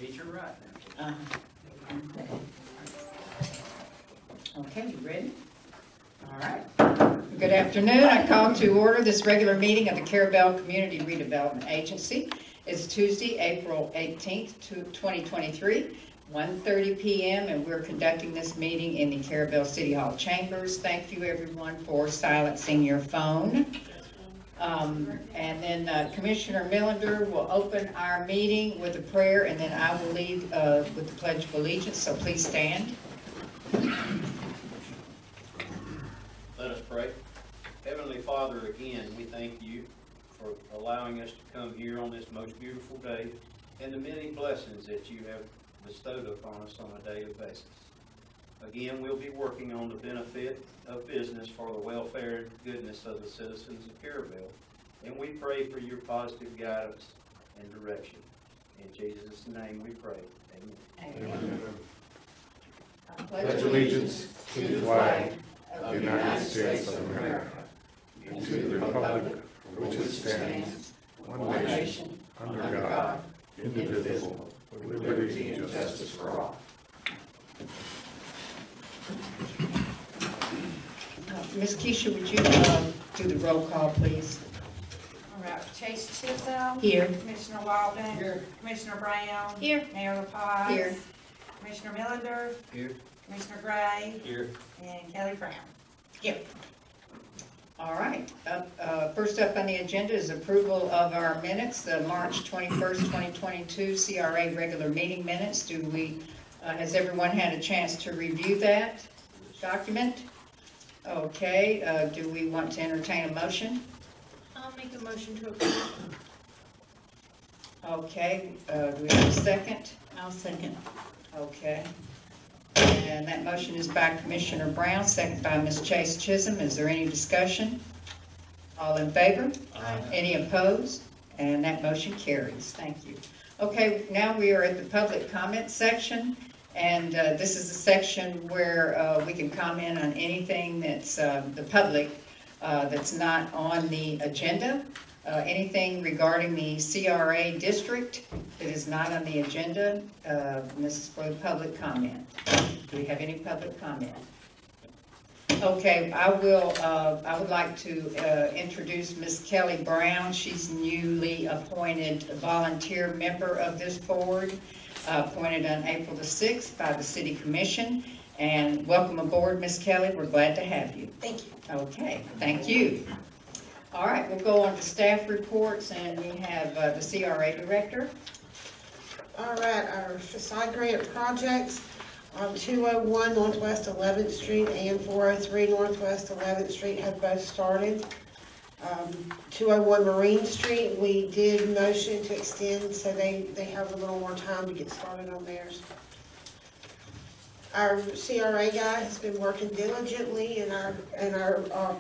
Teacher right now. Okay, you ready? All right. Good afternoon. I call to order this regular meeting of the Carrabelle Community Redevelopment Agency. It's Tuesday, April 18th, 2023, 1:30 p.m. and we're conducting this meeting in the Carrabelle City Hall chambers. Thank you everyone for silencing your phone. And then Commissioner Millender will open our meeting with a prayer, and then I will lead with the Pledge of Allegiance, so please stand. Let us pray. Heavenly Father, again, we thank you for allowing us to come here on this most beautiful day and the many blessings that you have bestowed upon us on a daily basis. Again, we'll be working on the benefit of business for the welfare and goodness of the citizens of Carrabelle, and we pray for your positive guidance and direction. In Jesus' name we pray. Amen. Amen. I pledge allegiance to the flag of the United States of America and to the republic for which it stands, one nation, under God, indivisible, with liberty and justice for all. Ms. Keisha, would you do the roll call, please? All right, Chase Chisholm. Here. Commissioner Walden. Here. Commissioner Brown. Here. Mayor LaPaz. Here. Commissioner Millender. Here. Commissioner Gray. Here. And Kelly Brown. Here. All right. First up on the agenda is approval of our minutes, the March 21st, 2022 CRA regular meeting minutes. Has everyone had a chance to review that document? Okay, do we want to entertain a motion? I'll make a motion to approve. Okay, do we have a second? I'll second. Okay. And that motion is by Commissioner Brown, second by Ms. Chase Chisholm. Is there any discussion? All in favor? Aye. Any opposed? And that motion carries. Thank you. Okay, now we are at the public comment section. And this is a section where we can comment on anything that's the public that's not on the agenda. Anything regarding the CRA district that is not on the agenda. This is for the public comment. Do we have any public comment? Okay, I would like to introduce Ms. Kelly Brown. She's newly appointed volunteer member of this board. Appointed on April the 6th by the City Commission. And welcome aboard, Ms. Kelly. We're glad to have you. Thank you. Okay, thank you. All right, we'll go on to staff reports, and we have the CRA Director. All right, our facade grant projects on 201 Northwest 11th Street and 403 Northwest 11th Street have both started. 201 Marine Street, we did motion to extend, so they have a little more time to get started on theirs. Our CRA guy has been working diligently in our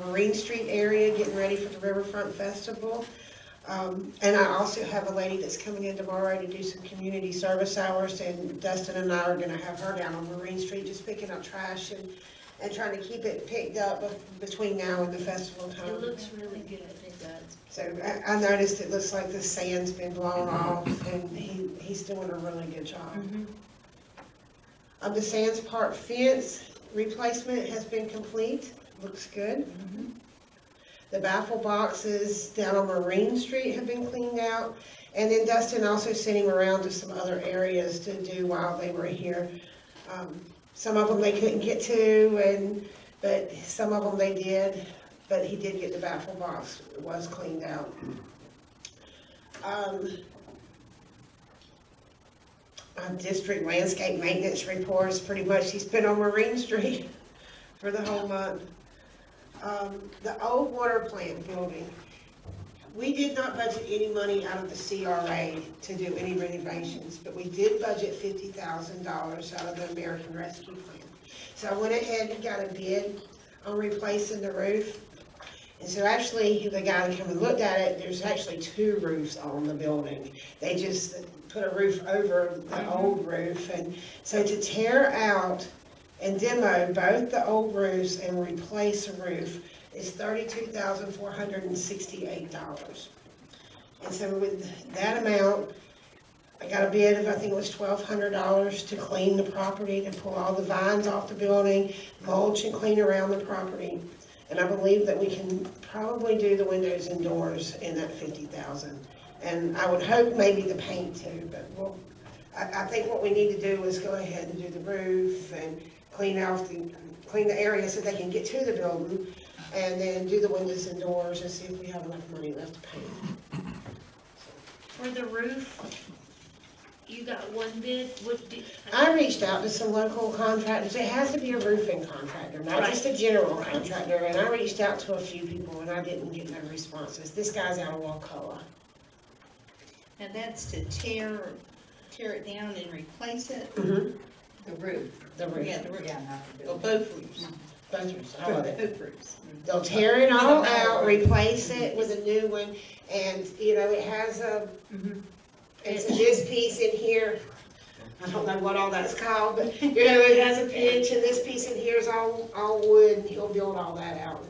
Marine Street area, getting ready for the Riverfront Festival. And I also have a lady that's coming in tomorrow to do some community service hours, and Dustin and I are going to have her down on Marine Street just picking up trash and trying to keep it picked up between now and the festival time. It looks really good, it does. So I noticed it looks like the sand's been blown off, and he's doing a really good job. The Sands Park fence replacement has been complete, looks good. The baffle boxes down on Marine Street have been cleaned out, and then Dustin also sent him around to some other areas to do while they were here. Some of them they couldn't get to, but some of them they did. But he did get the baffle box, it was cleaned out. District landscape maintenance reports, pretty much he's been on Marine Street for the whole month. The old water plant building, we did not budget any money out of the CRA to do any renovations, but we did budget $50,000 out of the American Rescue Plan. So I went ahead and got a bid on replacing the roof. And so actually, the guy that came and looked at it, there's actually 2 roofs on the building. They just put a roof over the old roof. And so to tear out and demo both the old roofs and replace a roof is $32,468. And so with that amount, I got a bid of, I think it was $1,200 to clean the property, to pull all the vines off the building, mulch and clean around the property. And I believe that we can probably do the windows and doors in that $50,000. And I would hope maybe the paint too, but I think what we need to do is go ahead and do the roof and clean the area so they can get to the building, and then do the windows and doors and see if we have enough money left to paint. For the roof, you got one bid, I reached out to some local contractors. It has to be a roofing contractor, not just a general contractor. And I reached out to a few people and I didn't get no responses. This guy's out of Wakulla. And that's to tear it down and replace it? Mm-hmm. The roof. The roof. Yeah, the roof. Yeah, not the Well, building. both roofs. Both roofs, all of it. Both roofs. They'll tear it all out, replace it with a new one, and, you know, it has it's this piece in here. I don't know what all that's called, but, you know, it has a pitch, and this piece in here is all wood, and he'll build all that out.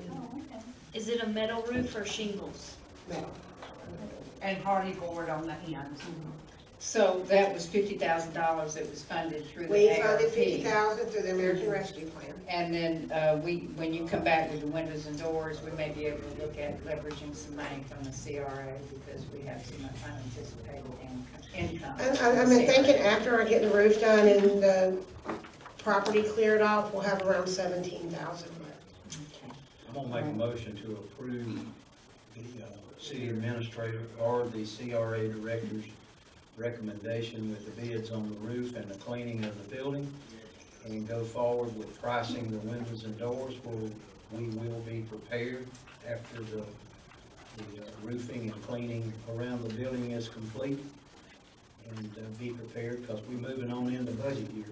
is it a metal roof or shingles? Metal. And hardy board on the ends. So that was $50,000 that was funded through the We ARP. funded $50,000 through the American Rescue Plan. And then when you come back with the windows and doors, we may be able to look at leveraging some money from the CRA because we have some unanticipated income. I'm thinking after I get the roof done and the property cleared off, we'll have around $17,000 left. I'm gonna make a motion to approve the city administrator or the CRA director's recommendation with the bids on the roof and the cleaning of the building, and go forward with pricing the windows and doors. We will be prepared after the roofing and cleaning around the building is complete, and be prepared because we're moving on into budget year.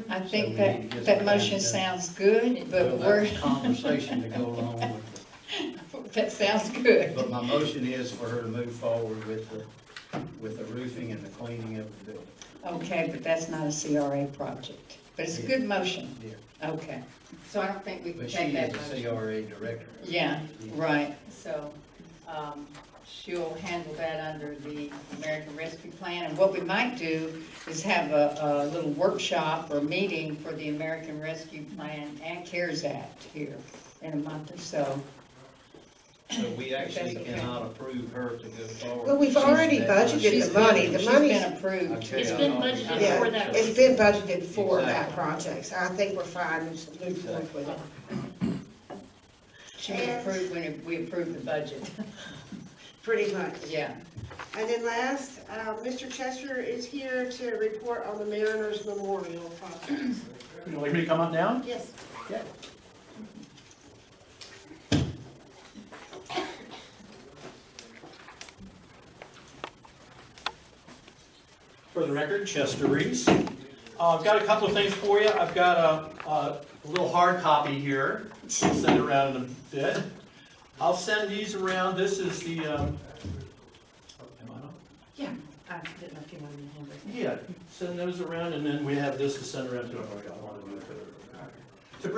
I So think we that, need to get that some motion things done. sounds good, but Well, we're, that's conversation to go along with. that sounds good. But my motion is for her to move forward with the roofing and the cleaning of the building. Okay, but that's not a CRA project. But it's a good motion. Yeah. Okay. So I don't think we can But she take that is motion. a CRA director. Yeah, right. So, she'll handle that under the American Rescue Plan. And what we might do is have a little workshop or meeting for the American Rescue Plan and CARES Act here in a month or so. So we actually That's okay. cannot approve her to go forward. Well, we've already budgeted the money. The She's money's, been approved. Okay, It's I been thought we budgeted did. for that. it's been budgeted for that Exactly. project, so I think we're fine, just move forward with it. She was approved when we approved the budget. Pretty much. Yeah. And then last, Mr. Chester is here to report on the Mariners Memorial project. Would you like me to come up now? Yes. Yeah. For the record, Chester Reese. I've got a couple of things for you. I've got a little hard copy here. I'll send it around in a bit. I'll send these around. This is the, am I on? Yeah, I didn't know if you wanted to handle it. Yeah, send those around, and then we have this to send around to everybody. I want to do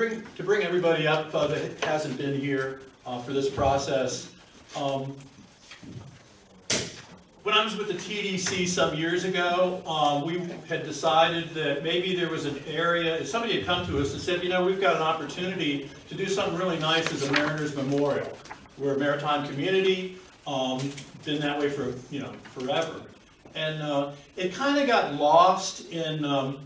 it to bring everybody up that hasn't been here for this process. When I was with the TDC some years ago, we had decided that maybe there was an area, somebody had come to us and said, you know, we've got an opportunity to do something really nice as a Mariners Memorial. We're a maritime community, been that way for, you know, forever. And it kind of got lost in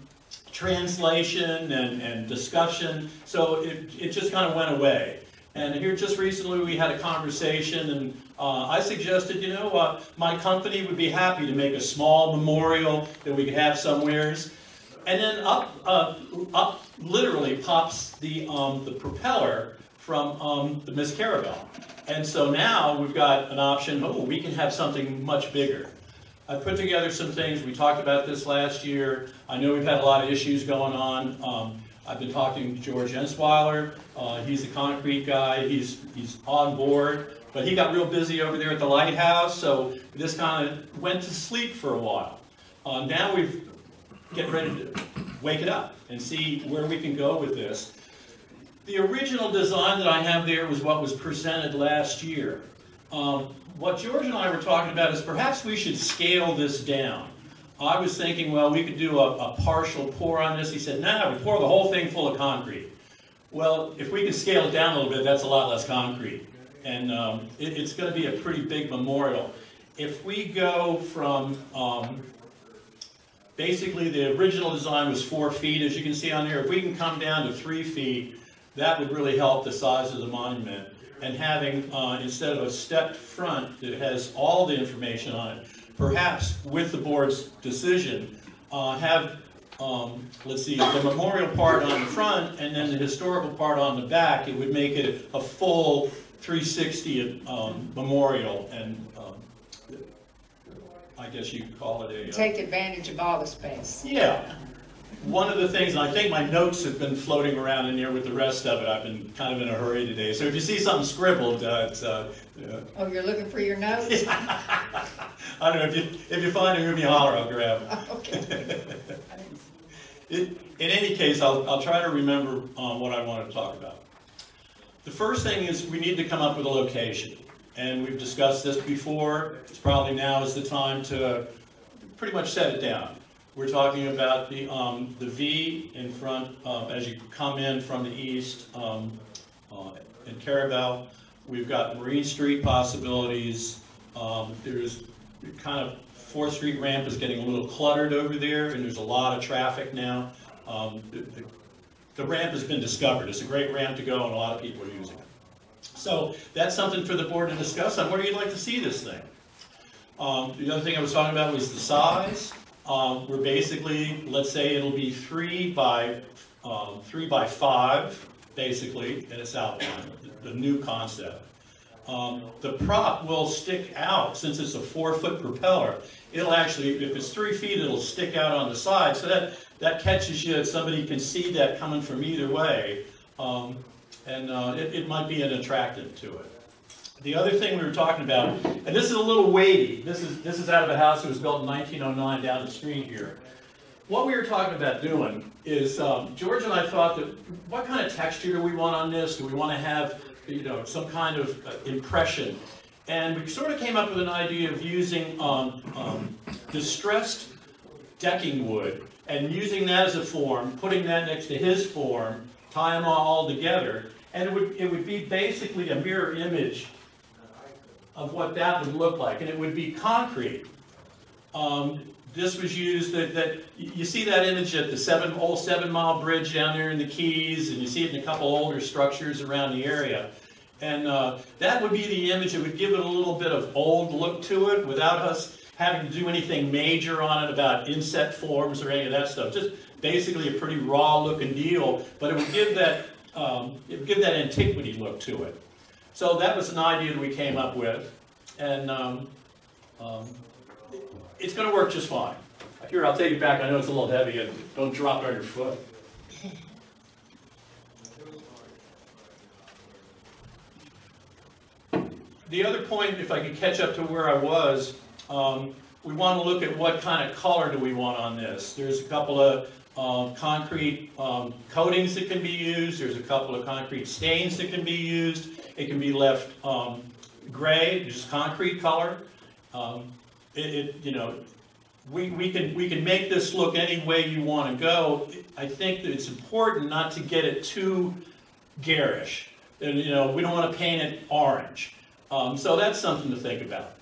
translation and discussion, so it just kind of went away. And here just recently we had a conversation, and I suggested, you know, my company would be happy to make a small memorial that we could have somewheres. And then up literally pops the propeller from the Miss Carrabelle. And so now we've got an option, oh, we can have something much bigger. I put together some things, we talked about this last year. I know we've had a lot of issues going on. I've been talking to George Ensweiler. He's the concrete guy. He's on board, but he got real busy over there at the lighthouse, so this kind of went to sleep for a while. Now we've getting ready to wake it up and see where we can go with this. The original design that I have there was what was presented last year. What George and I were talking about is perhaps we should scale this down. I was thinking, well, we could do a partial pour on this. He said, no, we pour the whole thing full of concrete. Well, if we can scale it down a little bit, that's a lot less concrete. And it's going to be a pretty big memorial. If we go from, basically the original design was 4 feet, as you can see on here. If we can come down to 3 feet, that would really help the size of the monument. And having, instead of a stepped front that has all the information on it, perhaps with the board's decision, have, let's see, the memorial part on the front and then the historical part on the back. It would make it a full 360 memorial, and I guess you could call it a... Take advantage of all the space. Yeah. One of the things, and I think my notes have been floating around in here with the rest of it. I've been kind of in a hurry today. So if you see something scribbled, it's... Oh, you're looking for your notes? I don't know, if you find it, give me a holler, I'll grab them. Okay. In any case, I'll try to remember what I want to talk about. The first thing is we need to come up with a location. And we've discussed this before. It's probably now is the time to pretty much set it down. We're talking about the V in front as you come in from the east in Carrabelle. We've got Marine Street possibilities. There's kind of 4th Street ramp is getting a little cluttered over there, and there's a lot of traffic now. The ramp has been discovered. It's a great ramp to go, and a lot of people are using it. So that's something for the board to discuss on where you'd like to see this thing. The other thing I was talking about was the size. We're basically, let's say it'll be 3 by 5, basically, in its outline, the new concept. The prop will stick out, since it's a 4-foot propeller. It'll actually, if it's 3 feet, it'll stick out on the side, so that catches you, somebody can see that coming from either way, and it might be an attractant to it. The other thing we were talking about, and this is a little weighty, this is out of a house that was built in 1909 down the street here. What we were talking about doing is, George and I thought that, what kind of texture do we want on this? Do we want to have, you know, some kind of impression? And we sort of came up with an idea of using distressed decking wood and using that as a form, putting that next to his form, tie them all together, and it would be basically a mirror image of what that would look like, and it would be concrete. This was used, you see that image at the old 7 Mile Bridge down there in the Keys, and you see it in a couple older structures around the area. And that would be the image. It would give it a little bit of old look to it without us having to do anything major on it about inset forms or any of that stuff. Just basically a pretty raw looking deal, but it would give that antiquity look to it. So that was an idea that we came up with, and it's going to work just fine. Here, I'll take it back. I know it's a little heavy, and don't drop it on your foot. The other point, if I could catch up to where I was, we want to look at what kind of color do we want on this. There's a couple of concrete coatings that can be used. There's a couple of concrete stains that can be used. It can be left gray, just concrete color. You know, we can make this look any way you want to go. I think that it's important not to get it too garish. And, you know, we don't want to paint it orange. So that's something to think about.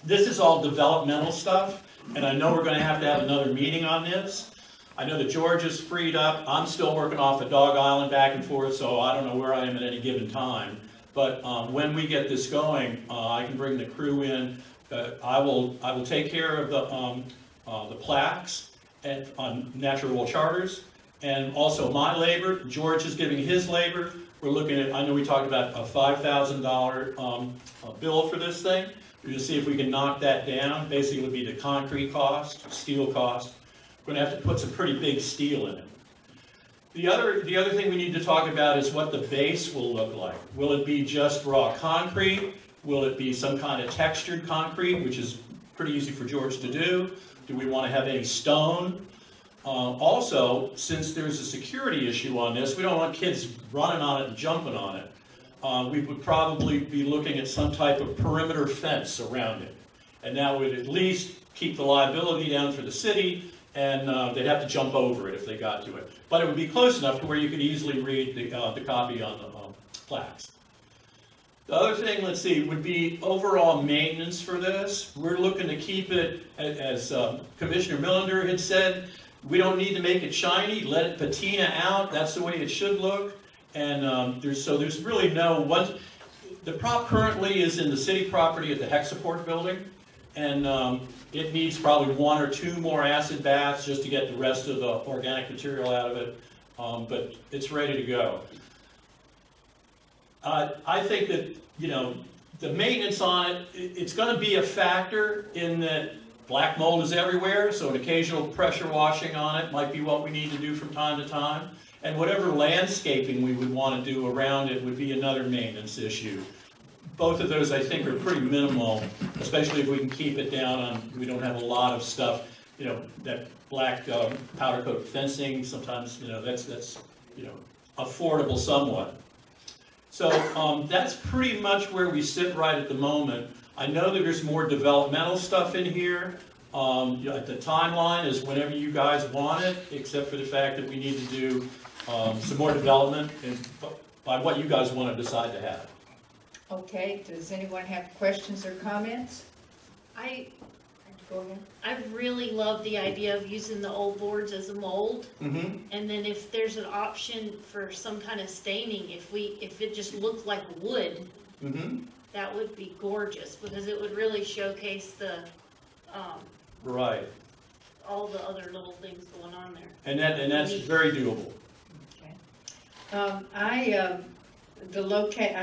This is all developmental stuff, and I know we're going to have another meeting on this. I know that George is freed up. I'm still working off of Dog Island back and forth, so I don't know where I am at any given time. But when we get this going, I can bring the crew in. I will take care of the plaques and on natural world charters, and also my labor. George is giving his labor. We're looking at, I know we talked about a $5,000 bill for this thing. We're going to see if we can knock that down. Basically, it would be the concrete cost, steel cost. We're going to have to put some pretty big steel in it. The other thing we need to talk about is what the base will look like. Will it be just raw concrete? Will it be some kind of textured concrete, which is pretty easy for George to do? Do we want to have any stone? Also, since there's a security issue on this, we don't want kids running on it and jumping on it. We would probably be looking at some type of perimeter fence around it. And that would at least keep the liability down for the city, and they'd have to jump over it if they got to it. But it would be close enough to where you could easily read the copy on the plaques. The other thing, let's see, would be overall maintenance for this. We're looking to keep it, as Commissioner Millender had said, we don't need to make it shiny, let it patina out, that's the way it should look. And there's really no one. The prop currently is in the city property at the Hexaport building, and it needs probably 1 or 2 more acid baths just to get the rest of the organic material out of it, but it's ready to go. I think that, you know, the maintenance on it, it's going to be a factor in that black mold is everywhere, so an occasional pressure washing on it might be what we need to do from time to time. And whatever landscaping we would want to do around it would be another maintenance issue. Both of those, I think, are pretty minimal, especially if we can keep it down on, we don't have a lot of stuff, you know, that black powder coat fencing, sometimes, you know, that's you know, affordable somewhat. So that's pretty much where we sit right at the moment. I know that there's more developmental stuff in here. You know, the timeline is whenever you guys want it, except for the fact that we need to do some more development and by what you guys want to decide to have. Okay, does anyone have questions or comments? Go ahead. I really love the idea of using the old boards as a mold. Mm-hmm. And then if there's an option for some kind of staining, if it just looked like wood, Mm-hmm. that would be gorgeous, because it would really showcase the, Right. all the other little things going on there. And that's very doable. Okay. I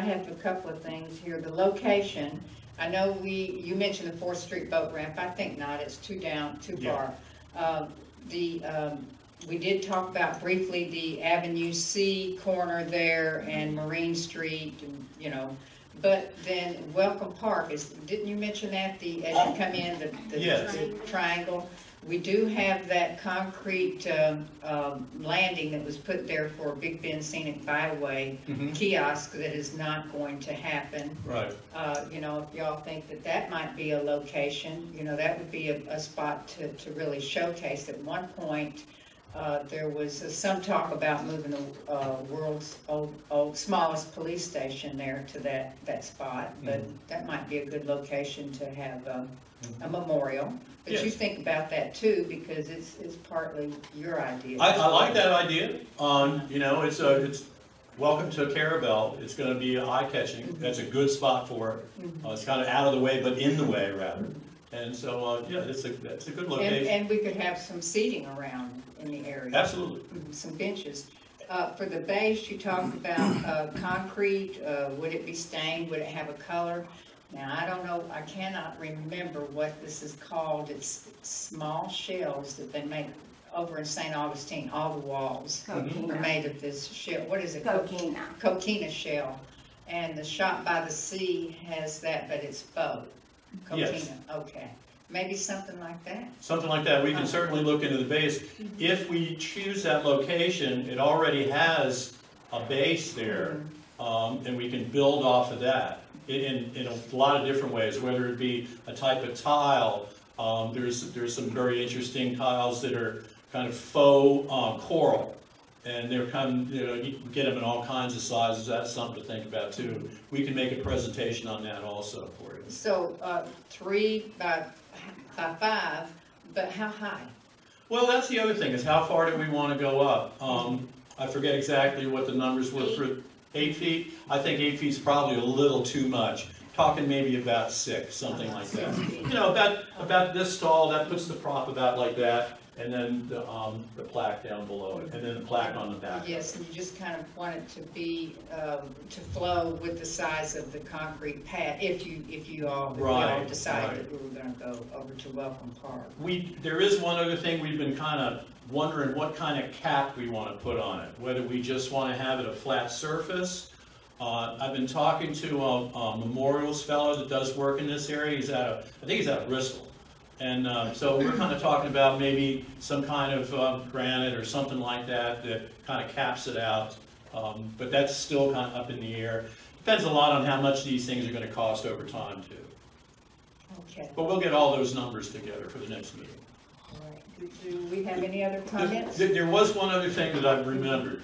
have a couple of things here. The location, I know you mentioned the 4th Street boat ramp. I think not, it's too Yeah. far. We did talk about briefly the Avenue C corner there and Marine Street, and, you know, but then Welcome Park didn't you mention that, as you come in, the Yes. triangle? We do have that concrete landing that was put there for Big Bend Scenic Byway kiosk that is not going to happen. Right. You know, if y'all think that might be a location, you know, that would be a spot to really showcase. At one point, there was some talk about moving the world's smallest police station there to that spot, but that might be a good location to have a memorial. But Yes. you think about that too, because it's partly your idea. I like that idea. You know, it's welcome to Carrabelle. It's going to be eye-catching. That's a good spot for it. It's kind of out of the way, but in the way rather. And so, yeah, that's a good location. And we could have some seating around in the area. Absolutely. Some benches. For the base, you talked about concrete. Would it be stained? Would it have a color? Now, I don't know, I cannot remember what this is called. It's small shells that they make over in St. Augustine. All the walls are made of this shell. What is it? Coquina shell. And the Shop by the Sea has that, but it's faux. Coquina, Yes. okay. Maybe something like that. Something like that. We can certainly look into the base. If we choose that location, it already has a base there, and we can build off of that in a lot of different ways, whether it be a type of tile. There's some very interesting tiles that are kind of faux coral, and they're kind of, you know, you can get them in all kinds of sizes. That's something to think about too. We can make a presentation on that also for you. So 3 by 5, but how high? Well, that's the other thing, is how far do we want to go up? I forget exactly what the numbers were for 8 feet. I think 8 feet is probably a little too much. Talking maybe about 6, something like that. You know, about this tall, that puts the prop about like that, and then the plaque down below it, and then the plaque on the back. Yes, and you just kind of want it to be, to flow with the size of the concrete pad, if you all decide that we were gonna go over to Welcome Park. There is one other thing we've been kind of wondering what kind of cap we want to put on it, whether we just want to have it a flat surface. I've been talking to a memorials fellow that does work in this area. I think he's out of Bristol. And so we're kind of talking about maybe some kind of granite or something like that kind of caps it out. But that's still kind of up in the air. Depends a lot on how much these things are going to cost over time too. Okay. But we'll get all those numbers together for the next meeting. All right. Do we have any other comments? There was one other thing that I've remembered.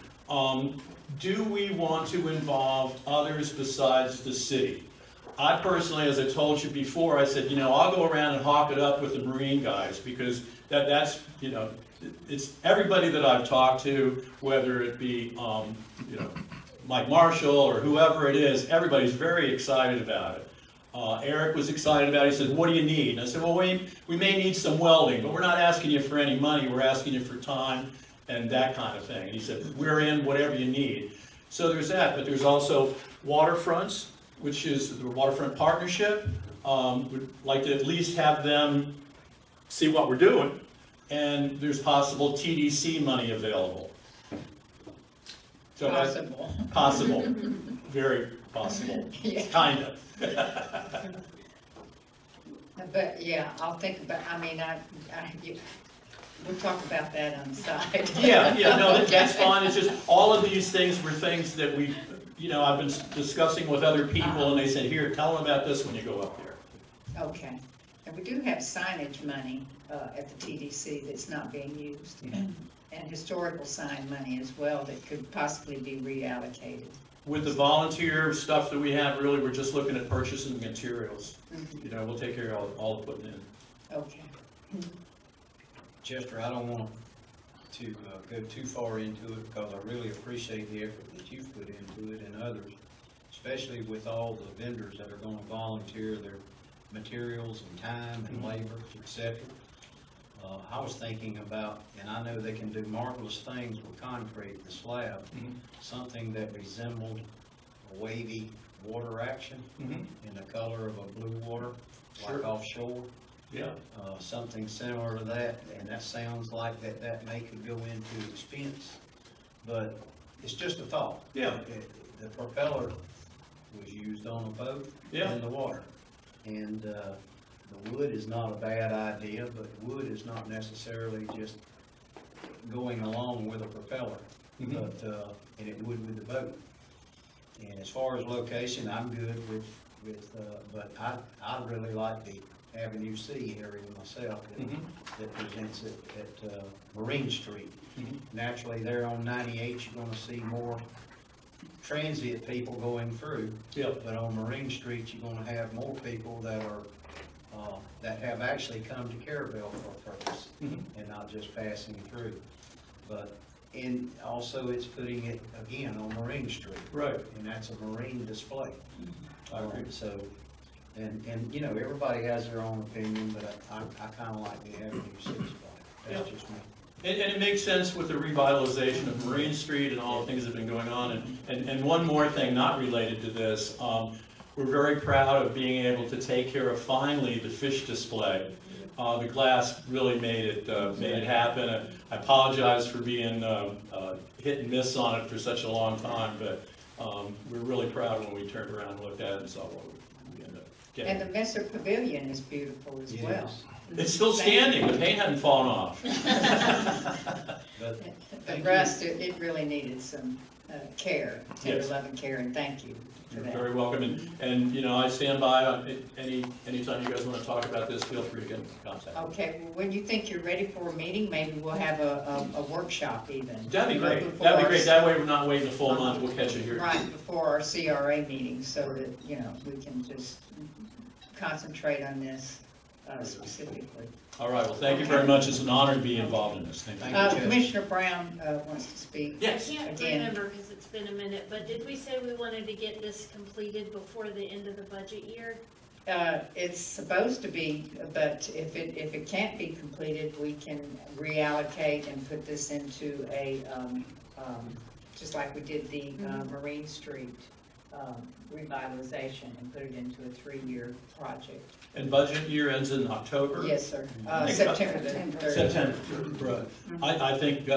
Do we want to involve others besides the city? I personally, as I told you before, I said, I'll go around and hawk it up with the Marine guys, because that's, it's everybody that I've talked to, whether it be, Mike Marshall or whoever it is, everybody's very excited about it. Eric was excited about it. He said, what do you need? And I said, well, we may need some welding, but we're not asking you for any money. We're asking you for time and that kind of thing. And he said, we're in whatever you need. So there's that, but there's also waterfronts, which is the Waterfront Partnership. Would like to at least have them see what we're doing. And there's possible TDC money available. So possible, very possible, Yeah. kind of. But yeah, I'll think about, we'll talk about that on the side. Yeah, no, that's fine. It's just, all of these things were things that we, I've been discussing with other people, and they said, here, tell them about this when you go up there. Okay. And we do have signage money at the TDC that's not being used. And historical sign money as well that could possibly be reallocated. With the volunteer stuff that we have, really, we're just looking at purchasing materials. We'll take care of all the putting in. Okay. Chester, I don't want to go too far into it, because I really appreciate the effort that you've put into it and others, especially with all the vendors that are going to volunteer their materials and time and labor, etc. I was thinking about, and I know they can do marvelous things with concrete, the slab, something that resembled a wavy water action in the color of a blue water, like offshore. Yeah. Something similar to that, and that sounds like that may could go into expense, but it's just a thought. Yeah. The propeller was used on a boat in the water, and the wood is not a bad idea, but wood is not necessarily just going along with a propeller, but and it would with the boat. And as far as location, I'm good with but I really like the Avenue C area myself that presents it at Marine Street. Naturally, there on 98, you're going to see more transient people going through. But on Marine Street, you're going to have more people that are that have actually come to Carrabelle for a purpose and not just passing through. But also it's putting it again on Marine Street. Right. And that's a marine display. So, and everybody has their own opinion, but I kind of like the Avenue C spot. That's just me. And it makes sense with the revitalization of Marine Street and all the things that have been going on. And one more thing not related to this, we're very proud of being able to take care of finally the fish display. The glass really made it happen. I apologize for being hit and miss on it for such a long time, but we're really proud when we turned around and looked at it and saw what we ended up getting. And the Messer Pavilion is beautiful as well. It's still standing. The paint hadn't fallen off. The rest, it really needed some care, tender love and care, and thank you for You're that. very welcome, and I stand by on anytime you guys want to talk about this, feel free to get in contact. Okay, well, when you think you're ready for a meeting, maybe we'll have a workshop even. That'd be great. That'd be great. That way we're not waiting a full month. We'll catch you here. Right before our CRA meeting, so that we can just concentrate on this specifically. All right. Well, thank you very much. It's an honor to be involved in this. Thank you. Commissioner Brown wants to speak. Yes. I can't Again. remember because it's been a minute, but did we say we wanted to get this completed before the end of the budget year? It's supposed to be, but if it can't be completed, we can reallocate and put this into a, just like we did the Marine Street revitalization and put it into a 3-year project. And budget year ends in October? Yes, sir. September the 3rd. September, right. I think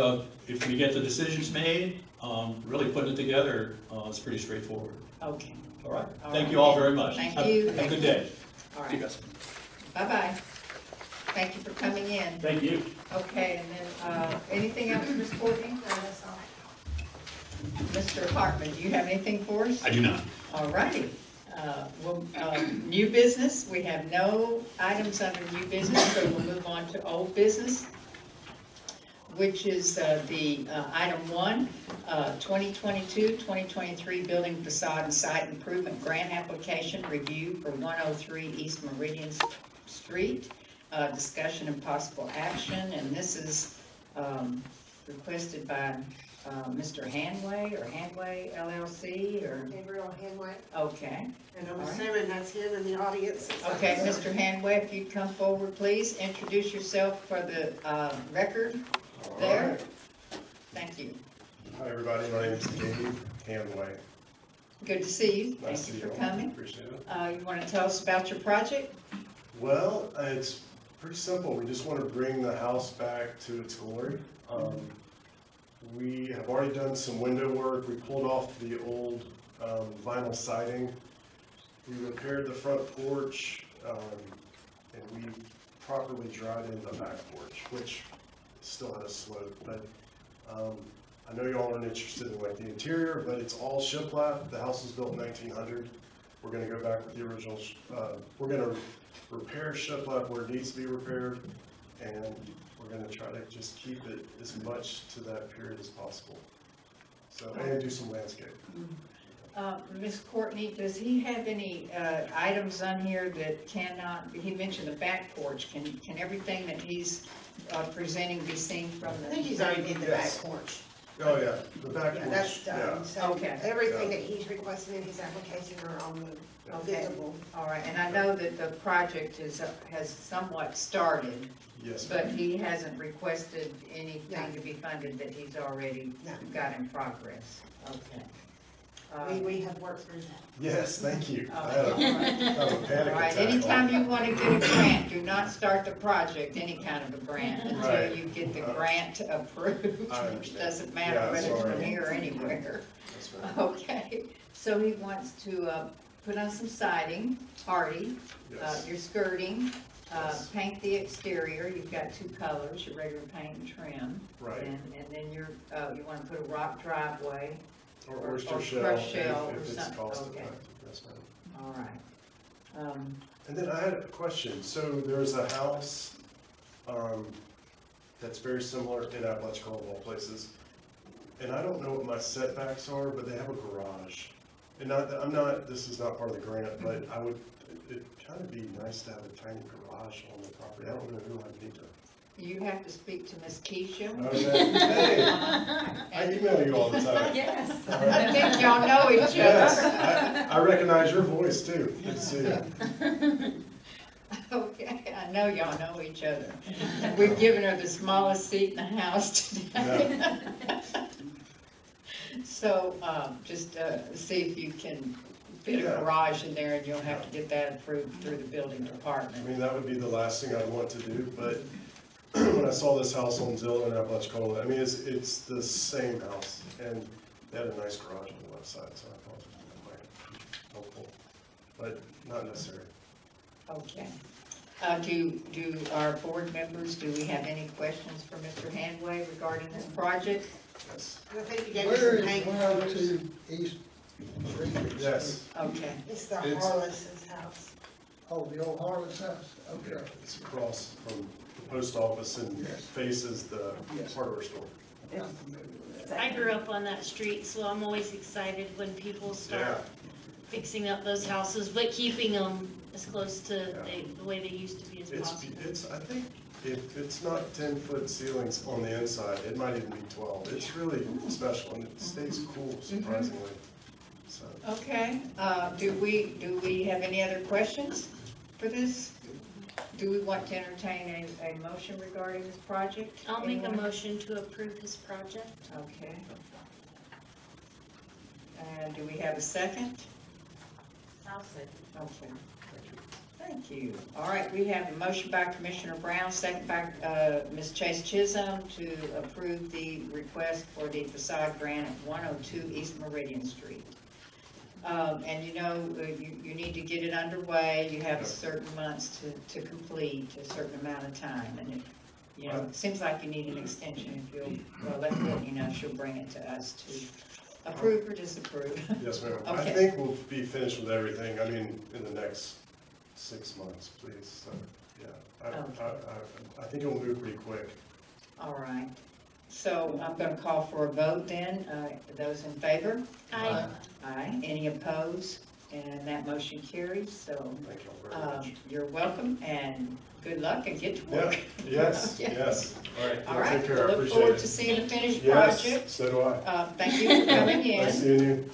if we get the decisions made, really putting it together, it's pretty straightforward. Okay. All right. Thank you all very much. Thank you. Have a good day. All See you right. guys. Bye-bye. Thank you for coming in. Thank you. Okay, and then, anything else, Ms. Courtney? That's all. Mr. Hartman, do you have anything for us? I do not. All righty. New business, we have no items under new business, so we'll move on to old business, which is the item 1, 2022-2023 building facade and site improvement grant application review for 103 East Meridian Street. Discussion and possible action, and this is requested by Mr. Hanway or Hanway LLC or, Gabriel Hanway, okay. and I'm All right. assuming that's him in the audience. Okay, Mr. Hanway, if you'd come forward, please, introduce yourself for the record there. Alright. Thank you. Hi, everybody. My name is Gabe Hanway. Good to see you. Nice Thank to you see for all. coming. Appreciate it. You want to tell us about your project? Well, it's pretty simple. We just want to bring the house back to its glory. We have already done some window work. We pulled off the old vinyl siding. We repaired the front porch, and we properly dried in the back porch, which still had a slope. But I know y'all aren't interested in like the interior, but it's all shiplap. The house was built in 1900. We're going to go back with the original. We're going to repair shiplap where it needs to be repaired, and we're going to try to just keep it as much to that period as possible. So, and do some landscape. Ms. Courtney, does he have any items on here that cannot, he mentioned the back porch, can everything that he's presenting be seen from the? I think he's already did the back Yes. porch. Oh, yeah, the back Yeah, porch. that's done. So Okay. everything that he's requesting in his application are on the Okay. visible. All right, and I know that the project has somewhat started, Yes, but he hasn't requested anything to be funded that he's already No. got in progress. Okay. We have worked through that. yes, thank you. I Oh, had all right. a All panic right, attack. anytime you want to get a grant, do not start the project, any kind of a grant, until Right. you get the grant approved, I which understand. doesn't matter Yeah, whether it's from sorry. here or anywhere. That's right. Okay, so he wants to put on some siding, hardy, Yes. your skirting, Yes. paint the exterior, you've got 2 colors, your regular paint and trim. Right. And then you want to put a rock driveway, Or oyster or shell, crushed shell if or it's something. cost Okay. effective, yes, ma'am. all right. And then I had a question. So there's a house that's very similar in Apalachicola of all places. And I don't know what my setbacks are, but they have a garage. And this is not part of the grant, but it'd kind of be nice to have a tiny garage on the property. I don't know who I need to. You have to speak to Miss Keisha. Okay. Hey, I email you all the time. Yes. I think y'all know each Yes, other. I recognize your voice too. Good to see you. Okay, I know y'all know each other. We've given her the smallest seat in the house today. So, just see if you can fit a Yeah. garage in there, and you'll have to get that approved through the building I department. mean, that would be the last thing I'd want to do, but when I saw this house on Zillow in Apalachicola, I mean, it's the same house, and they had a nice garage on the left side, so I thought that might be helpful, but not necessary. Okay. Do our board members, do we have any questions for Mr. Hanway regarding this project? Yes. And I think you gave us Where some is paint 102 colors. East Street? Yes, Okay, It's the It's- Harless's house. Oh, the old Harlan's house? Okay. it's across from the post office and Yes. faces the Yes. hardware store. I'm familiar with that. I grew up on that street, so I'm always excited when people Yeah. start fixing up those houses, but keeping them as close to the way they used to be as possible. I think if it's not 10-foot ceilings on the inside, it might even be 12. It's really special, and it stays cool surprisingly, so. okay. Do we have any other questions for this? Do we want to entertain a motion regarding this project? I'll make a Anyone? motion to approve this project. Okay. And do we have a second? I'll say. Okay. Thank you. All right, we have a motion by Commissioner Brown, second by Ms. Chase Chisholm to approve the request for the facade grant at 102 East Meridian Street. And you know, you need to get it underway. You have a certain months to complete, a certain amount of time. And it seems like you need an extension. If you'll let Courtney know, she'll bring it to us too. Approve or disapprove? Yes, ma'am. I Okay. think we'll be finished with everything, I mean, in the next 6 months, please, so, yeah. I think it'll move pretty quick. All right. So I'm going to call for a vote then. Those in favor? Aye. Aye. Any opposed? And that motion carries, so Thank you all very much. you're welcome and good luck and get to Yeah, work. yes, Yeah. yes. All right, All y'all right, take care, I we look appreciate forward it. to seeing the finished Yes, project. so do I. Thank you for coming Nice in. seeing you.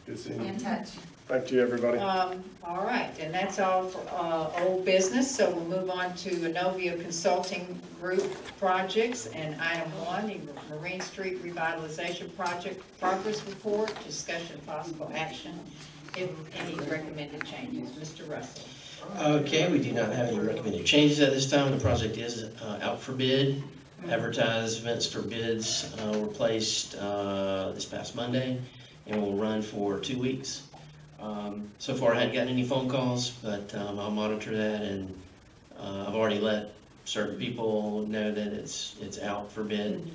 Good seeing Be in you. touch. Thank you, everybody. All right, and that's all for old business, so we'll move on to Inovia Consulting Group projects. And item 1, the Marine Street Revitalization Project Progress Report, discussion of possible action, if any recommended changes. Mr. Russell. Okay, we do not have any recommended changes at this time. The project is out for bid. Advertisements for bids were placed this past Monday and will run for 2 weeks. So far I hadn't gotten any phone calls, but I'll monitor that, and I've already let certain people know that it's out for bid.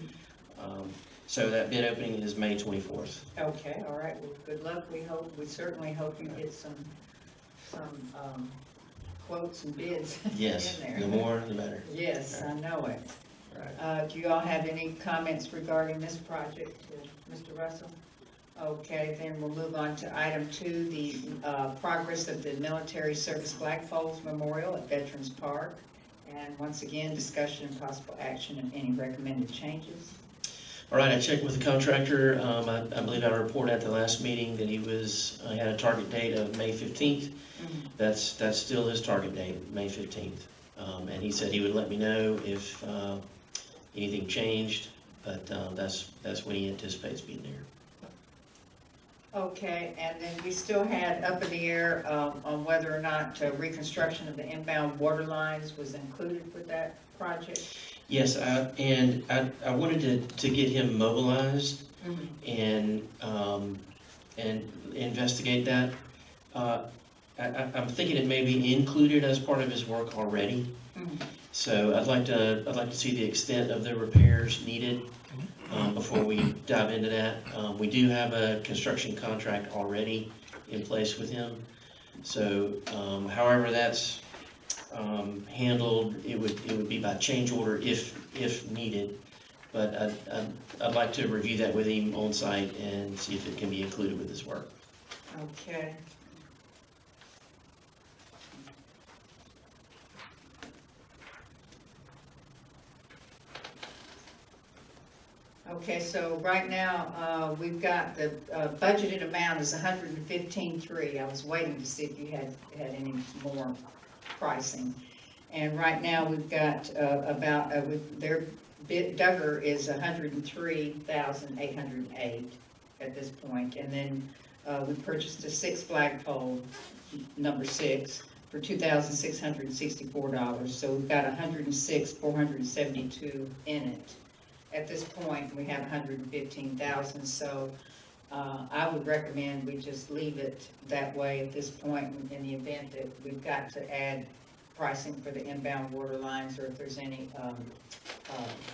So that bid opening is May 24th. Okay, all right, well, good luck. We certainly hope you get some quotes and bids Yes, in there. the more the better. Yes, I know it. Right. Do you all have any comments regarding this project, Mr. Russell? Okay, then we'll move on to item 2, the progress of the Military Service Flagpoles Memorial at Veterans Park. And once again, discussion and possible action and any recommended changes. All right, I checked with the contractor. I believe I reported at the last meeting that he had a target date of May 15th. That's still his target date, May 15th. And he said he would let me know if anything changed, but that's when he anticipates being there. Okay, and then we still had up in the air on whether or not reconstruction of the inbound water lines was included with that project. Yes, and I wanted to get him mobilized and investigate that. I'm thinking it may be included as part of his work already. So I'd like to see the extent of the repairs needed before we dive into that. We do have a construction contract already in place with him. So however that's handled, it would be by change order if needed. But I'd like to review that with him on site and see if it can be included with his work. Okay. Okay, so right now, we've got the budgeted amount is $115,300. I was waiting to see if you had any more pricing. And right now, we've got their bid, Duggar is $103,808 at this point. And then we purchased a 6 flagpole, number 6, for $2,664. So we've got $106,472 in it. At this point, we have $115,000, so I would recommend we just leave it that way at this point in the event that we've got to add pricing for the inbound water lines, or if there's any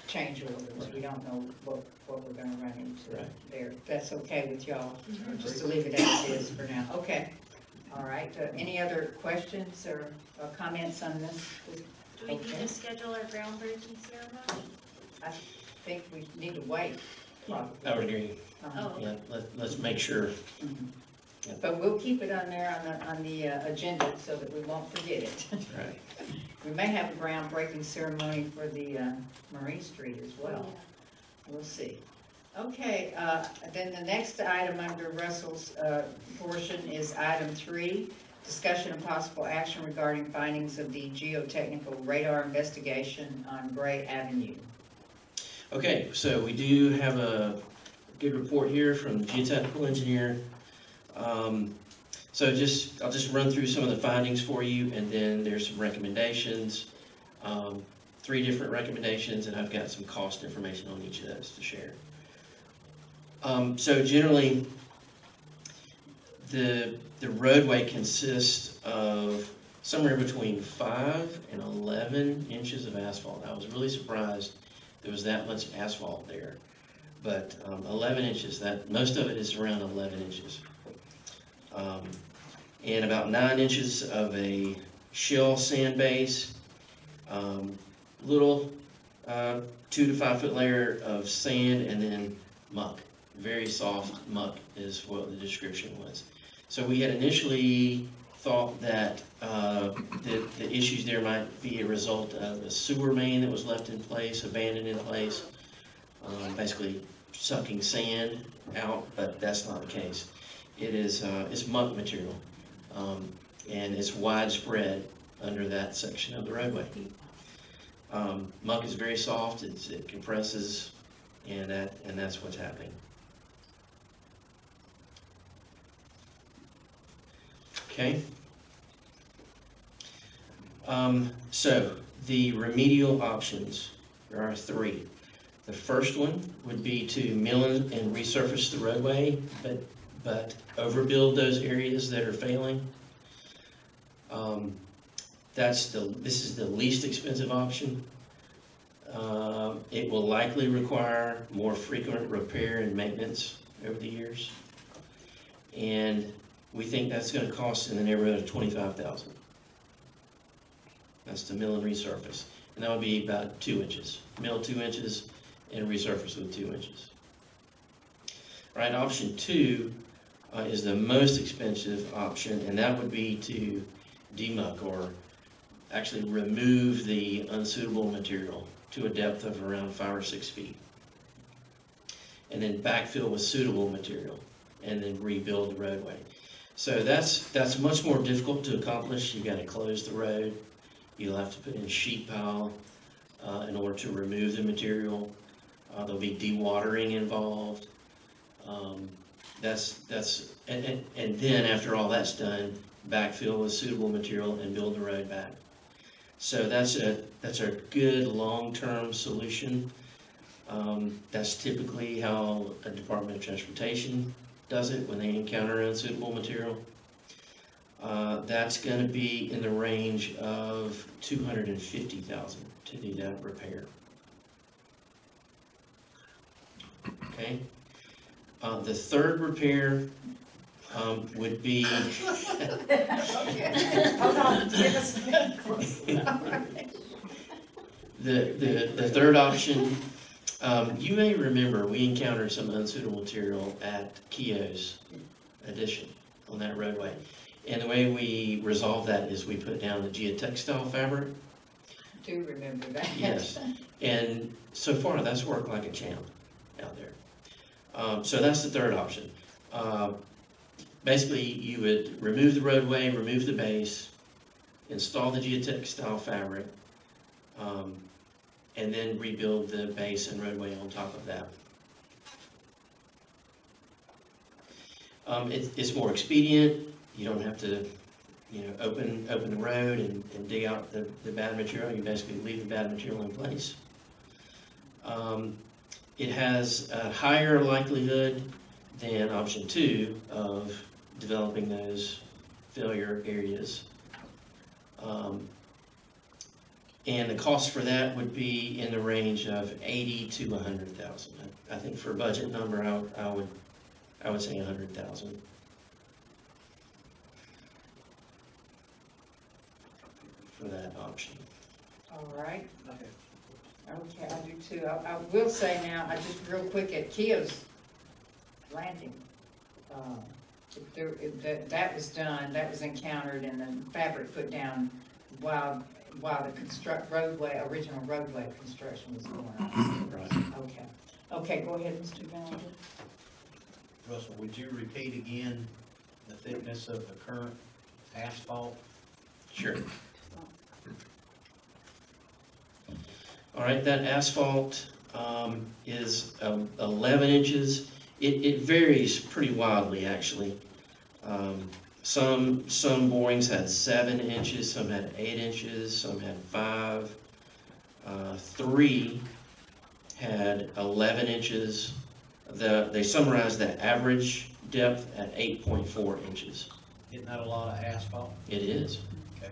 change orders. We don't know what we're gonna run into there. That's okay with y'all, just to leave it as is for now. Okay, all right. Any other questions or comments on this? Do we need to schedule our groundbreaking ceremony? I think we need to wait, probably. I would agree. Oh. Yeah, let's make sure. But we'll keep it on there on the agenda so that we won't forget it. Right. We may have a groundbreaking ceremony for the Marine Street as well. We'll see. Okay, then the next item under Russell's portion is item 3, discussion and possible action regarding findings of the geotechnical radar investigation on Gray Avenue. Okay, so we do have a good report here from the geotechnical engineer. So I'll just run through some of the findings for you, and then there's some recommendations, 3 different recommendations, and I've got some cost information on each of those to share. So generally, the roadway consists of somewhere between 5 and 11 inches of asphalt. I was really surprised there was that much asphalt there. but 11 inches, that, most of it is around 11 inches. And about 9 inches of a shell sand base, little 2 to 5 foot layer of sand, and then muck. Very soft muck is what the description was. So we had initially thought that the issues there might be a result of a sewer main that was left in place, abandoned in place, basically sucking sand out, but that's not the case. It is it's muck material, and it's widespread under that section of the roadway. Muck is very soft, it compresses, and that's what's happening. Okay. So the remedial options, there are 3. The first one would be to mill and resurface the roadway, but overbuild those areas that are failing. This is the least expensive option. It will likely require more frequent repair and maintenance over the years. And we think that's going to cost in the neighborhood of $25,000. That's to mill and resurface. And that would be about 2 inches. Mill 2 inches and resurface with 2 inches. All right, option 2 is the most expensive option, and that would be to demuck, or actually remove the unsuitable material to a depth of around 5 or 6 feet. And then backfill with suitable material, and then rebuild the roadway. So that's much more difficult to accomplish. You've got to close the road. You'll have to put in sheet pile in order to remove the material. There'll be dewatering involved. And then after all that's done, backfill with suitable material and build the road back. So that's a good long-term solution. That's typically how a Department of Transportation does it when they encounter unsuitable material. That's going to be in the range of $250,000 to do that repair. Okay. The third repair would be. Hold on, give us The third option. You may remember we encountered some unsuitable material at Keogh's addition on that roadway. And the way we resolved that is we put down the geotextile fabric. I do remember that. Yes. And so far that's worked like a champ out there. So that's the third option. Basically you would remove the roadway, remove the base, install the geotextile fabric, and then rebuild the base and roadway on top of that. It's more expedient. You don't have to, open the road and dig out the bad material. You basically leave the bad material in place. It has a higher likelihood than option 2 of developing those failure areas. And the cost for that would be in the range of $80,000 to $100,000. I think for a budget number, I would say $100,000. For that option. All right. Okay, I do too. I will say now, I just real quick at Keogh's Landing, that was done, that was encountered, and the fabric put down while the original roadway construction was going on. Right. Okay. Okay, go ahead, Mr. Van. Russell, would you repeat again the thickness of the current asphalt? Sure. All right, that asphalt is 11 inches. It varies pretty wildly, actually. Some borings had 7 inches, some had 8 inches, some had 5. 3 had 11 inches. They summarized the average depth at 8.4 inches. Isn't that a lot of asphalt? It is. Okay.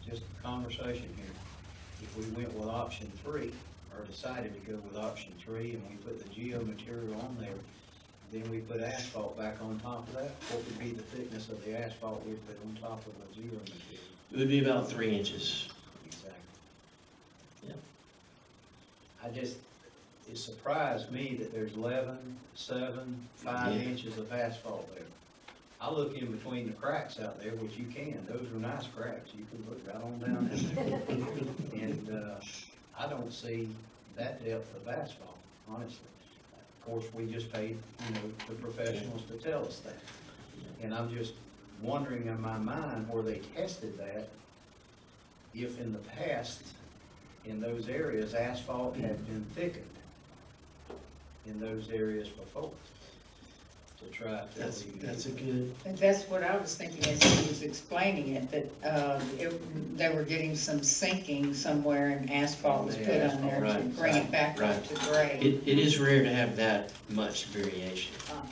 Just a conversation here, if we went with option 3, or decided to go with option 3, and we put the geo material on there, then we put asphalt back on top of that, what would be the thickness of the asphalt we put on top of the geo material? It would be about 3 inches. Exactly. Yeah. It surprised me that there's 11, 7, 5 Yeah. inches of asphalt there. I look in between the cracks out there, which you can, those are nice cracks, you can look right on down in there. And, I don't see that depth of asphalt, honestly. Of course, we just paid, the professionals to tell us that. And I'm just wondering in my mind where they tested that, if in the past, in those areas, asphalt had been thickened in those areas before, to try to. That's a good, And that's what I was thinking as he was explaining it, that they were getting some sinking somewhere and asphalt was put on there to Right, bring it back up right. to grade. it is rare to have that much variation. Uh-huh.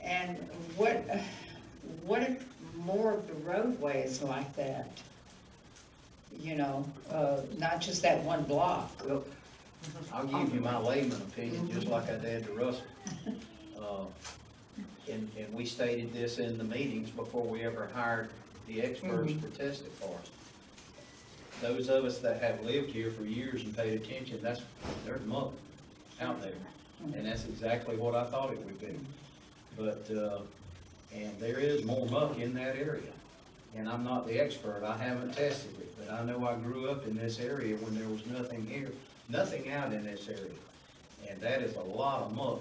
And what if more of the roadway is like that? Not just that one block. Well, I'll give you my layman opinion, just like I did to Russell. And we stated this in the meetings before we ever hired the experts to test it for us. Those of us that have lived here for years and paid attention, there's muck out there. And that's exactly what I thought it would be. But, and there is more muck in that area. And I'm not the expert, I haven't tested it, but I know I grew up in this area when there was nothing here, nothing out in this area. And that is a lot of muck,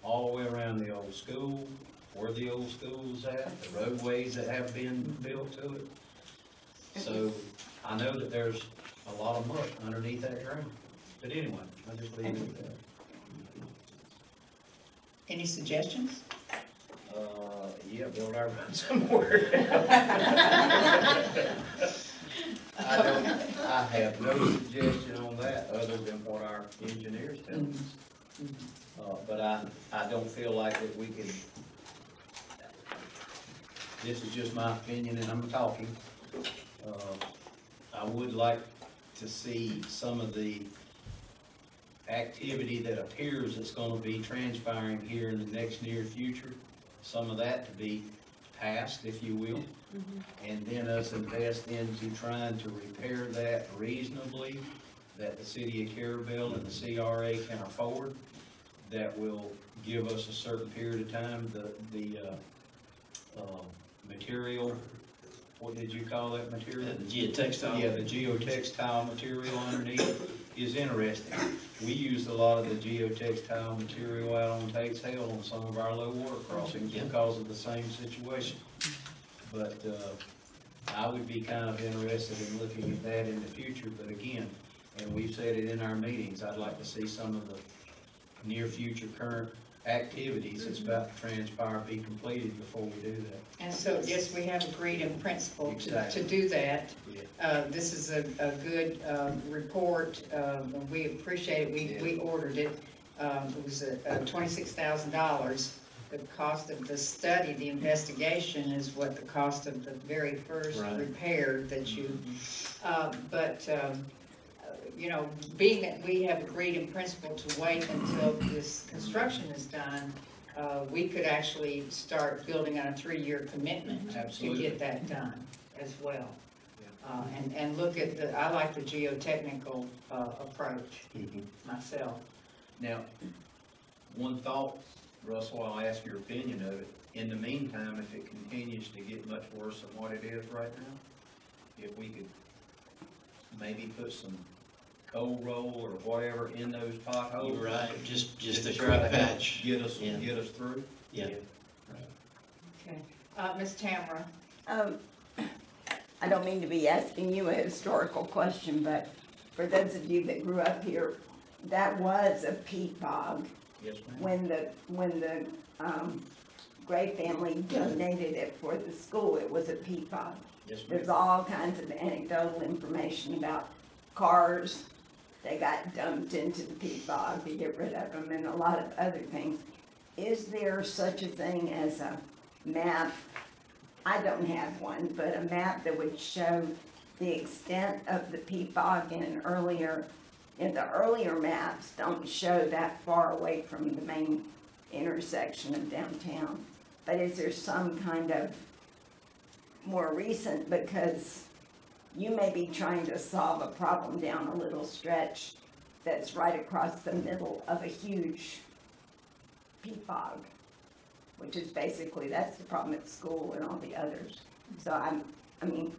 all the way around the old school, where the old school's at, the roadways that have been built to it. So, I know that there's a lot of muck underneath that ground. But anyway, I'll just leave it at that. Any suggestions? Yeah, build our road somewhere. I have no suggestion on that, other than what our engineers tell us. But I don't feel like that we can, this is just my opinion and I'm talking. I would like to see some of the activity that appears that's gonna be transpiring here in the next near future, some of that to be passed, if you will, and then us invest into trying to repair that reasonably, that the city of Carrabelle and the CRA can afford, that will give us a certain period of time, the material, what did you call that material? The geotextile. Yeah, the geotextile material underneath is interesting. We used a lot of the geotextile material out on Tate's Hill on some of our low water crossings because of the same situation. But, I would be kind of interested in looking at that in the future, but again, and we've said it in our meetings, I'd like to see some of the near future current activities that's about to transpire be completed before we do that. And so, yes, we have agreed in principle to Exactly. do that. Yeah. This is a good report, and we appreciate it. We ordered it. It was $26,000. The cost of the study, the investigation, is what the cost of the very first Right. repair that you, being that we have agreed in principle to wait until this construction is done, we could actually start building on a 3-year commitment Absolutely. to get that done as well. And look at I like the geotechnical approach myself. Now, one thought, Russell, I'll ask your opinion of it. In the meantime, if it continues to get much worse than what it is right now, if we could maybe put some coal roll or whatever in those potholes. You're right, just to a try quick to help patch. Get us Yeah. through. Yeah. Okay, Ms. Tamara. I don't mean to be asking you a historical question, but for those of you that grew up here, that was a peat bog. Yes, ma'am. When the Gray family donated it for the school, it was a peat bog. Yes, ma'am. There's all kinds of anecdotal information about cars that got dumped into the peat bog to get rid of them and a lot of other things. Is there such a thing as a map? I don't have one, but a map that would show the extent of the PFOG in the earlier maps don't show that far away from the main intersection of downtown. But is there some kind of more recent, because you may be trying to solve a problem down a little stretch that's right across the middle of a huge PFOG, which is basically, that's the problem at school and all the others. So I mean,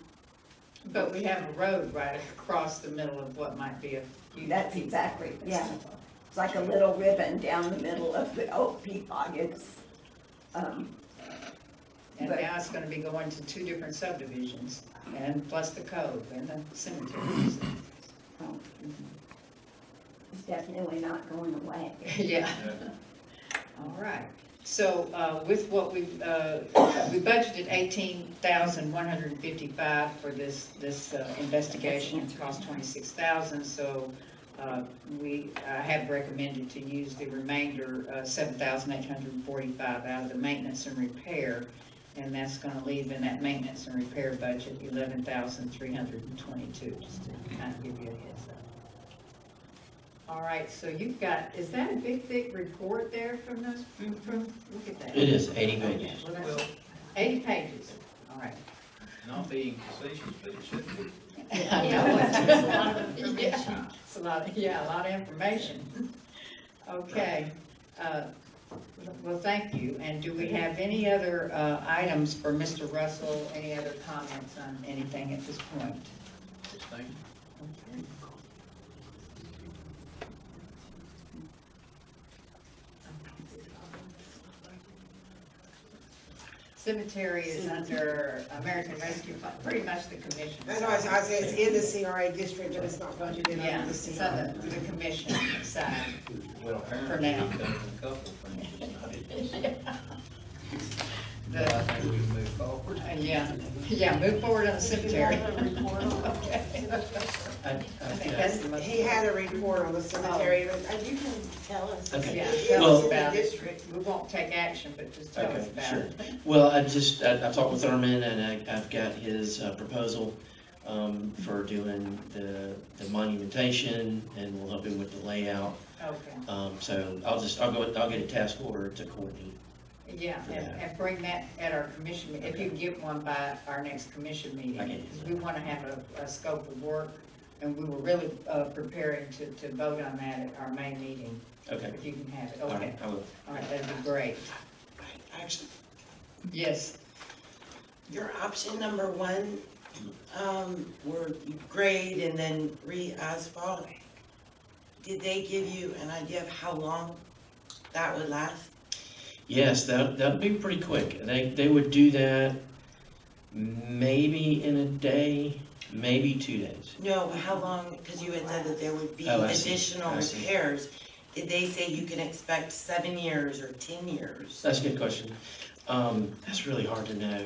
But we have a road right across the middle of what might be a huge. that's exactly, yeah. It's like a little ribbon down the middle of the old PFOG. It's, And now it's gonna be going to 2 different subdivisions, and plus the cove and the cemeteries. it's definitely not going away. Yeah. All right. So, with what we budgeted $18,155 for this investigation. It cost $26,000, so, we have recommended to use the remainder, $7,845 out of the maintenance and repair. And that's gonna leave in that maintenance and repair budget $11,322, just to kind of give you a heads up. All right, so you've got, is that a big, thick report there from those, look at that. It is 80 pages. Well, that's 80 pages, all right. Not being facetious, but it should be. I know, It's a lot of information. Yeah, it's a lot, a lot of information. Okay, well, thank you. And do we have any other items for Mr. Russell? Any other comments on anything at this point? Just thank you. Okay. Cemetery is under American Rescue Fund, pretty much the commission. That's why I said it's in the CRA district, but it's not budgeted Yeah, under the it's CRA. on the commission side. Well, For apparently now. we've done a couple of things tonight. The, I think we can move forward. yeah, move forward on the cemetery. Okay. I I think that's the most. He had a report on the cemetery, but you can tell us. Okay. Yeah, It tell Well- us was in the about it. district. We won't take action, but just tell us Okay, about sure. it. Well, I talked with Thurman, and I've got his proposal for doing the monumentation, and we'll help him with the layout. Okay, So I'll get a task order to coordinate. yeah, and bring that at our commission, if you can get one by our next commission meeting. I can. Because we want to have a scope of work, and we were really preparing to vote on that at our May meeting. Okay. If you can have it, All okay. right, I will. All right, that'd be great. Actually, Yes, your option number 1, where you grade and then re-asphalt, did they give you an idea of how long that would last? Yes, that'd be pretty quick. They would do that maybe in a day, maybe 2 days. No, but how long, because you had said that there would be Oh, I see. additional I see. repairs. Did they say you can expect 7 years or 10 years? That's a good question. That's really hard to know.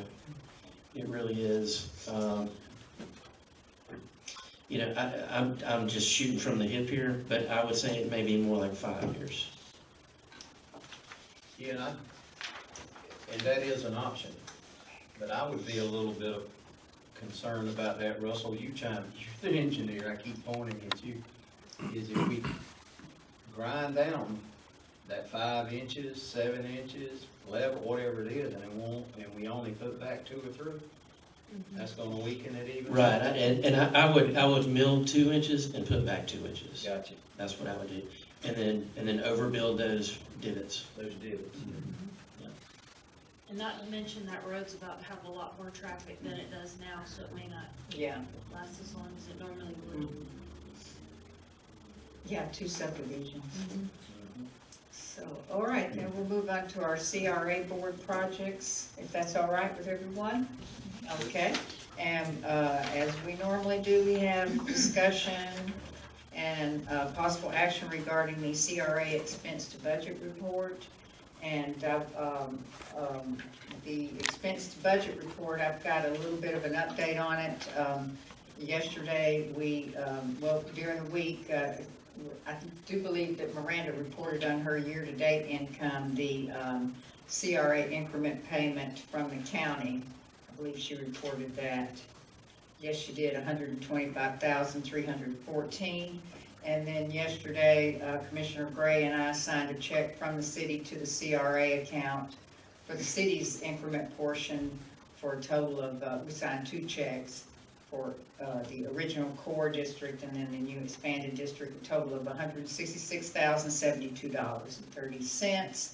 It really is. You know, I'm just shooting from the hip here, but I would say it may be more like 5 years. Yeah, and that is an option, but I would be a little bit of concerned about that, Russell. You're the engineer, I keep pointing at you, is if we grind down that 5 inches, 7 inches, level, whatever it is, and we only put back 2 or 3, that's gonna weaken it even. Right, and I would mill 2 inches and put back 2 inches. Gotcha, That's what I would do. And then overbuild those divots. those divots. And not to mention that road's about to have a lot more traffic than it does now, so it may not yeah, last as long as it normally would. yeah, 2 subdivisions. So, all right, then we'll move on to our CRA board projects, if that's all right with everyone. Okay, and as we normally do, we have discussion and possible action regarding the CRA expense to budget report. And the expense to budget report, I've got a little bit of an update on it. Yesterday, during the week, I do believe that Miranda reported on her year-to-date income, the CRA increment payment from the county. I believe she reported that. Yes, you did, 125,314. And then yesterday, Commissioner Gray and I signed a check from the city to the CRA account for the city's increment portion for a total of, we signed 2 checks for the original core district and then the new expanded district, a total of $166,072.30.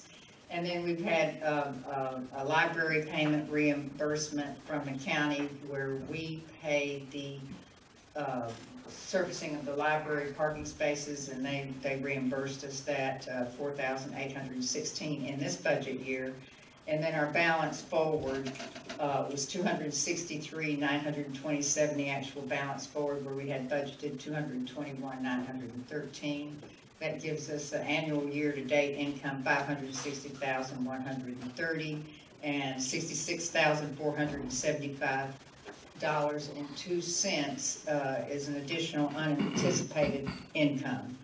And then we've had a library payment reimbursement from the county where we pay the surfacing of the library parking spaces, and they reimbursed us that $4,816 in this budget year. And then our balance forward was $263,927, the actual balance forward, where we had budgeted $221,913. That gives us an annual year-to-date income $560,130 and $66,475.02 is an additional unanticipated income.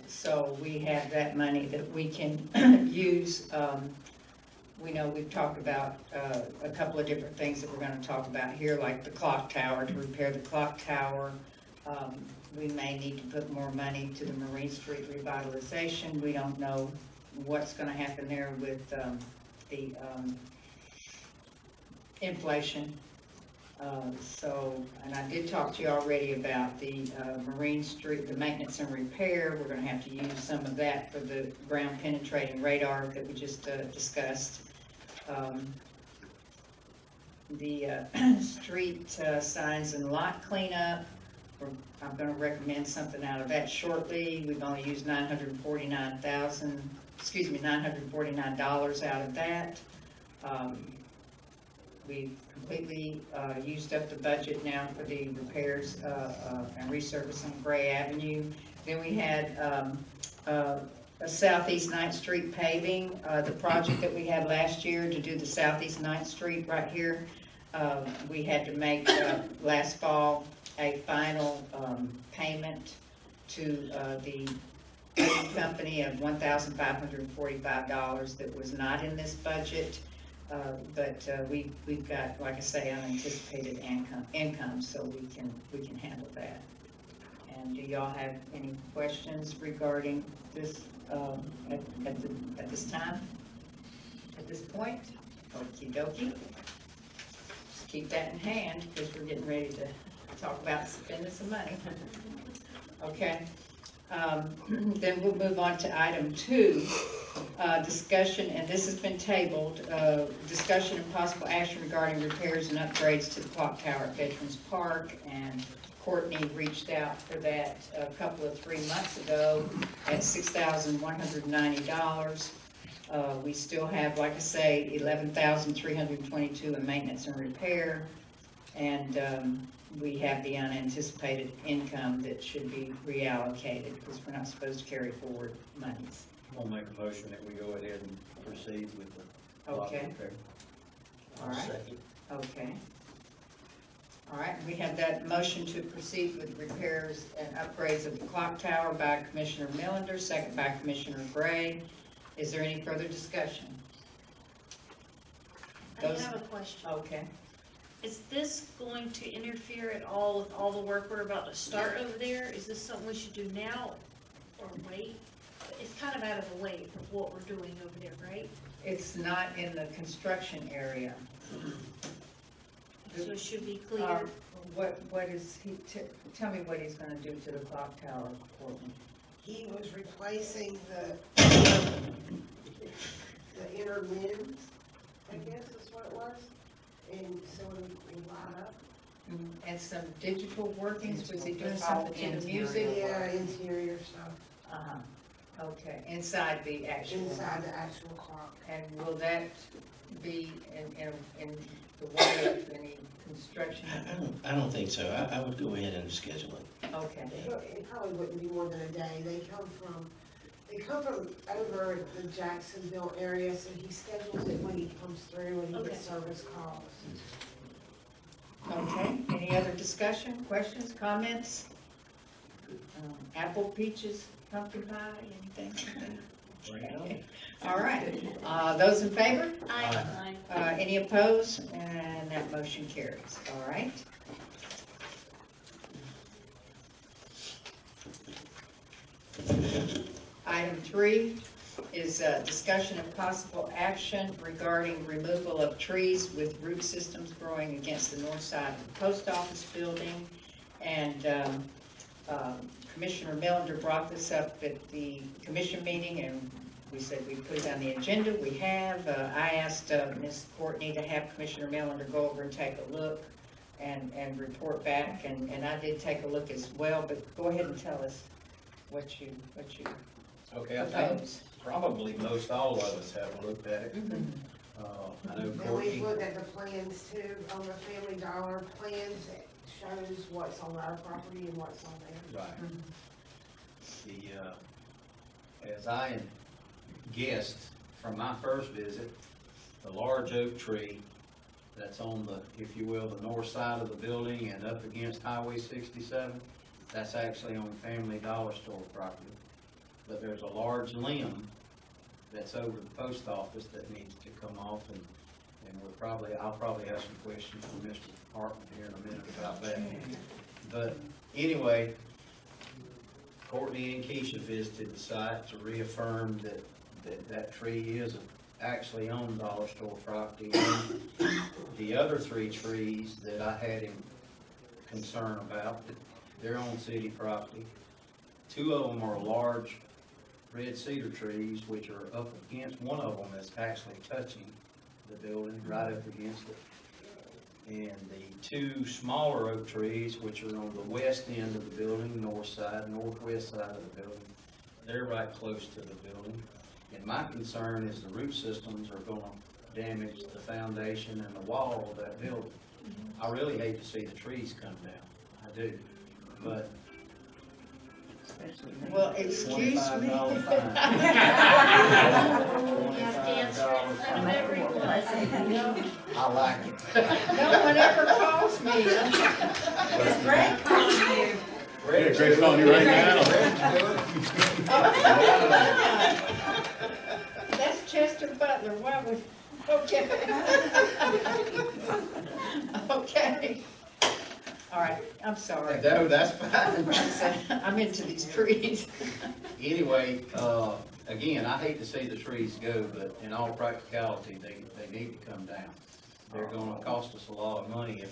So we have that money that we can use. We know we've talked about a couple of different things that we're going to talk about here, like the clock tower, to repair the clock tower. We may need to put more money to the Marine Street revitalization. We don't know what's going to happen there with the inflation. And I did talk to you already about the Marine Street, the maintenance and repair. We're going to have to use some of that for the ground penetrating radar that we just discussed. The street signs and lot cleanup, I'm going to recommend something out of that shortly. We've only used $949 out of that. We've completely used up the budget now for the repairs and resurfacing Gray Avenue. Then we had a Southeast 9th Street paving, the project that we had last year to do the Southeast 9th Street right here. We had to make last fall a final payment to the paving company of $1,545 that was not in this budget. But we've got, like I say, unanticipated income, so we can handle that. And do y'all have any questions regarding this at this time? At this point? Okie dokie. Just keep that in hand because we're getting ready to talk about spending some money. Okay. Then we'll move on to item 2. Discussion, and this has been tabled, discussion and possible action regarding repairs and upgrades to the clock tower at Veterans Park, and Courtney reached out for that a couple of 3 months ago at $6,190. We still have, like I say, $11,322 in maintenance and repair, and we have the unanticipated income that should be reallocated because we're not supposed to carry forward monies. I'll make a motion that we go ahead and proceed with the clock Okay. repair. All right. Okay. All right, we have that motion to proceed with repairs and upgrades of the clock tower by Commissioner Millender, second by Commissioner Gray. Is there any further discussion? I have a question. Okay. Is this going to interfere at all with all the work we're about to start over there? Is this something we should do now or wait? It's kind of out of the way of what we're doing over there, right? It's not in the construction area. So it should be clear. What is he, tell me what he's gonna do to the clock tower, Courtney. He was replacing the inner limbs, I guess is what it was, and so we line up. And some digital workings, was he doing something to the music? Yeah, interior stuff, Uh-huh, okay, inside the actual. inside the actual clock. And will that be in the way of any construction? I don't think so. I would go ahead and schedule it. Okay, It probably wouldn't be more than a day. They come from over the Jacksonville area, so he schedules it when he comes through and he Okay. gets service calls. okay, any other discussion, questions, comments? Apple, peaches, pumpkin pie, anything? Okay. All right, those in favor? Aye. Any opposed? And that motion carries, all right. 3 is discussion of possible action regarding removal of trees with root systems growing against the north side of the post office building. And Commissioner Melander brought this up at the commission meeting, and we said we'd put it on the agenda. We have. I asked Ms. Courtney to have Commissioner Melander go over and take a look and report back, and I did take a look as well, but go ahead and tell us what you Okay, I think propose. probably most all of us have looked at it. I know And Courtney, we've looked at the plans too, on the Family Dollar plans, it shows what's on our property and what's on theirs. right. As I guessed from my first visit, the large oak tree that's on the, if you will, the north side of the building and up against Highway 67, that's actually on Family Dollar Store property. But there's a large limb that's over the post office that needs to come off, and I'll probably have some questions from Mr. Hartman here in a minute about that. But anyway, Courtney and Keisha visited the site to reaffirm that tree is actually on Dollar Store property. And the other 3 trees that I had him concern about, they're on city property. 2 of them are large red cedar trees, which are up against, one of them is actually touching the building, right up against it. And the 2 smaller oak trees, which are on the west end of the building, north side, northwest side of the building, they're right close to the building. And my concern is the root systems are gonna damage the foundation and the wall of that building. I really hate to see the trees come down, I do, but Well, excuse me. $25 fine. I like it. No one ever calls me. Is Greg calling you? Yeah, Greg's calling you right now. That's Chester Butler, why would, okay. Okay. All right, I'm sorry. No, that's fine. I'm into these trees. Anyway, again, I hate to see the trees go, but in all practicality, they need to come down. They're gonna cost us a lot of money.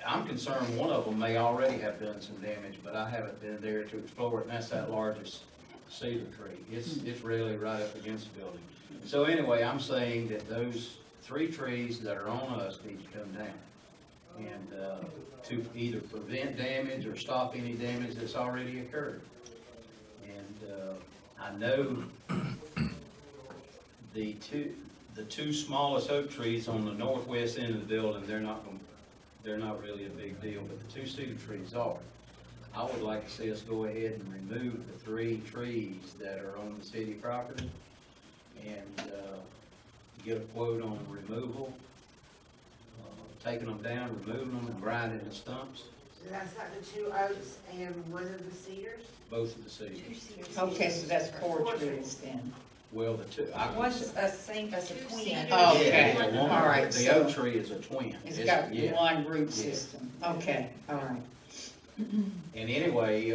I'm concerned one of them may already have done some damage, but I haven't been there to explore it, and that's that largest cedar tree. It's really right up against the building. So anyway, I'm saying that those 3 trees that are on us need to come down. And to either prevent damage or stop any damage that's already occurred. And I know the two smallest oak trees on the northwest end of the building, they're not really a big deal, but the 2 cedar trees are. I would like to see us go ahead and remove the 3 trees that are on the city property and get a quote on removal. Taking them down, removing them, and grinding the stumps. So that's like the 2 oaks and one of the cedars? Both of the cedars. Okay, so that's 4 trees then. Well, the 2. What's a sink, as a twin? Okay, Yeah, one- all right, The so oak tree is a twin. it's got yeah. one root system. Okay, all right. And anyway,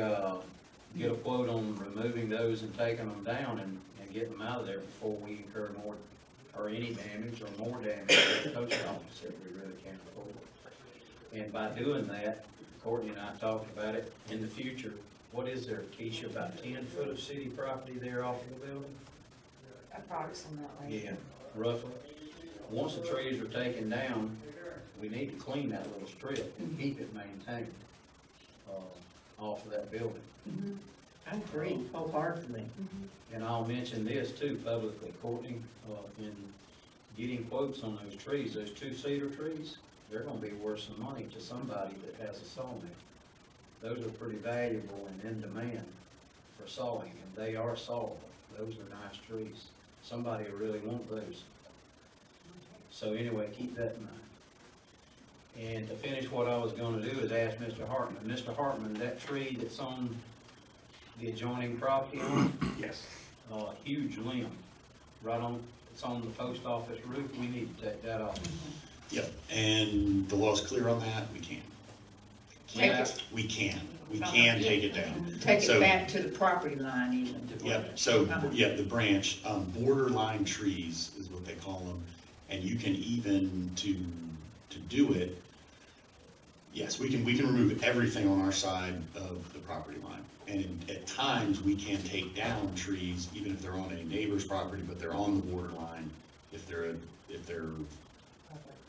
get a quote on removing those and taking them down and getting them out of there before we incur more or any damage or more damage to the post office that we really can't afford. And by doing that, Courtney and I talked about it, in the future, what is there, Keisha, about 10 foot of city property there off of the building? Approximately. Yeah, roughly. Once the trees are taken down, we need to clean that little strip and keep it maintained off of that building. I agree wholeheartedly. And I'll mention this too publicly, Courtney, in getting quotes on those trees, those 2 cedar trees, they're gonna be worth some money to somebody that has a sawmill. Those are pretty valuable and in demand for sawing, and they are sawable. Those are nice trees. Somebody will really want those. So anyway, keep that in mind. And to finish what I was gonna do is ask Mr. Hartman. Mr. Hartman, that tree that's on the adjoining property owner, Yes. huge limb, right on, it's on the post office roof, we need to take that off. Yep, and the law's clear on that, we can. Take it. We can. We can take it down. Take So- it back to the property line even. Yep, so, yeah, the branch, borderline trees is what they call them, and you can even, to do it, yes, we can remove everything on our side of the property line. And at times, we can take down trees, even if they're on a neighbor's property, but they're on the borderline, if they're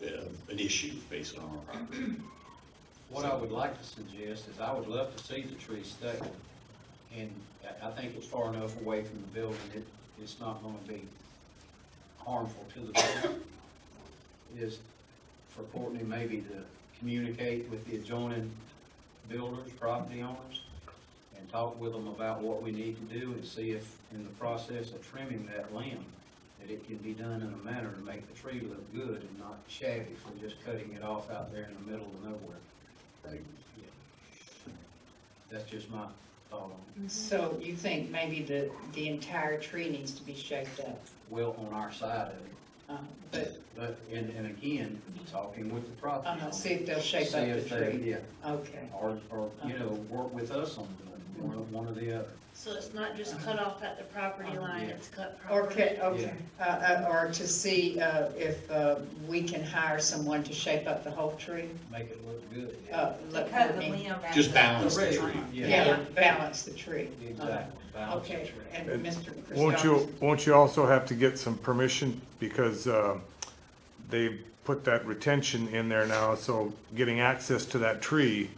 an issue based on our property. What I would like to suggest is I would love to see the tree stay. And I think it's far enough away from the building, it's not gonna be harmful to the building. Is for Courtney maybe to communicate with the adjoining builders, property owners, and talk with them about what we need to do and see if in the process of trimming that limb, that it can be done in a manner to make the tree look good and not shabby from just cutting it off out there in the middle of nowhere. Right. That's just my thought on it. So you think maybe the entire tree needs to be shaped up? Well, on our side of it, But, and again, talking with the property owners. see if they'll shape See up the if they- tree. Yeah, Okay. or, work with us on doing it, one or the other. So it's not just cut off at the property line, Yeah. it's cut Or, properly. or to see, if, we can hire someone to shape up the whole tree? Make it look good. Let Cut the Courtney- limb back. Just balance the Right. tree. Yeah, balance the tree. Exactly. Balance the Okay, tree. and Mr. Won't Christopherson? you also have to get some permission, because they put that retention in there now, so getting access to that tree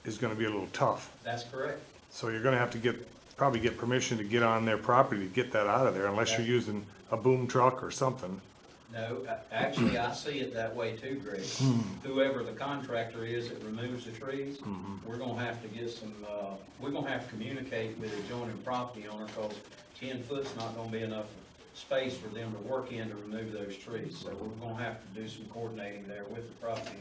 is gonna be a little tough. That's correct. So you're gonna have to probably get permission to get on their property to get that out of there, unless you're using a boom truck or something. No, actually, I see it that way too, Greg. Whoever the contractor is that removes the trees, we're gonna have to get some, we're gonna have to communicate with the adjoining property owner, cause 10 foot's not gonna be enough space for them to work in to remove those trees. So we're gonna have to do some coordinating there with the property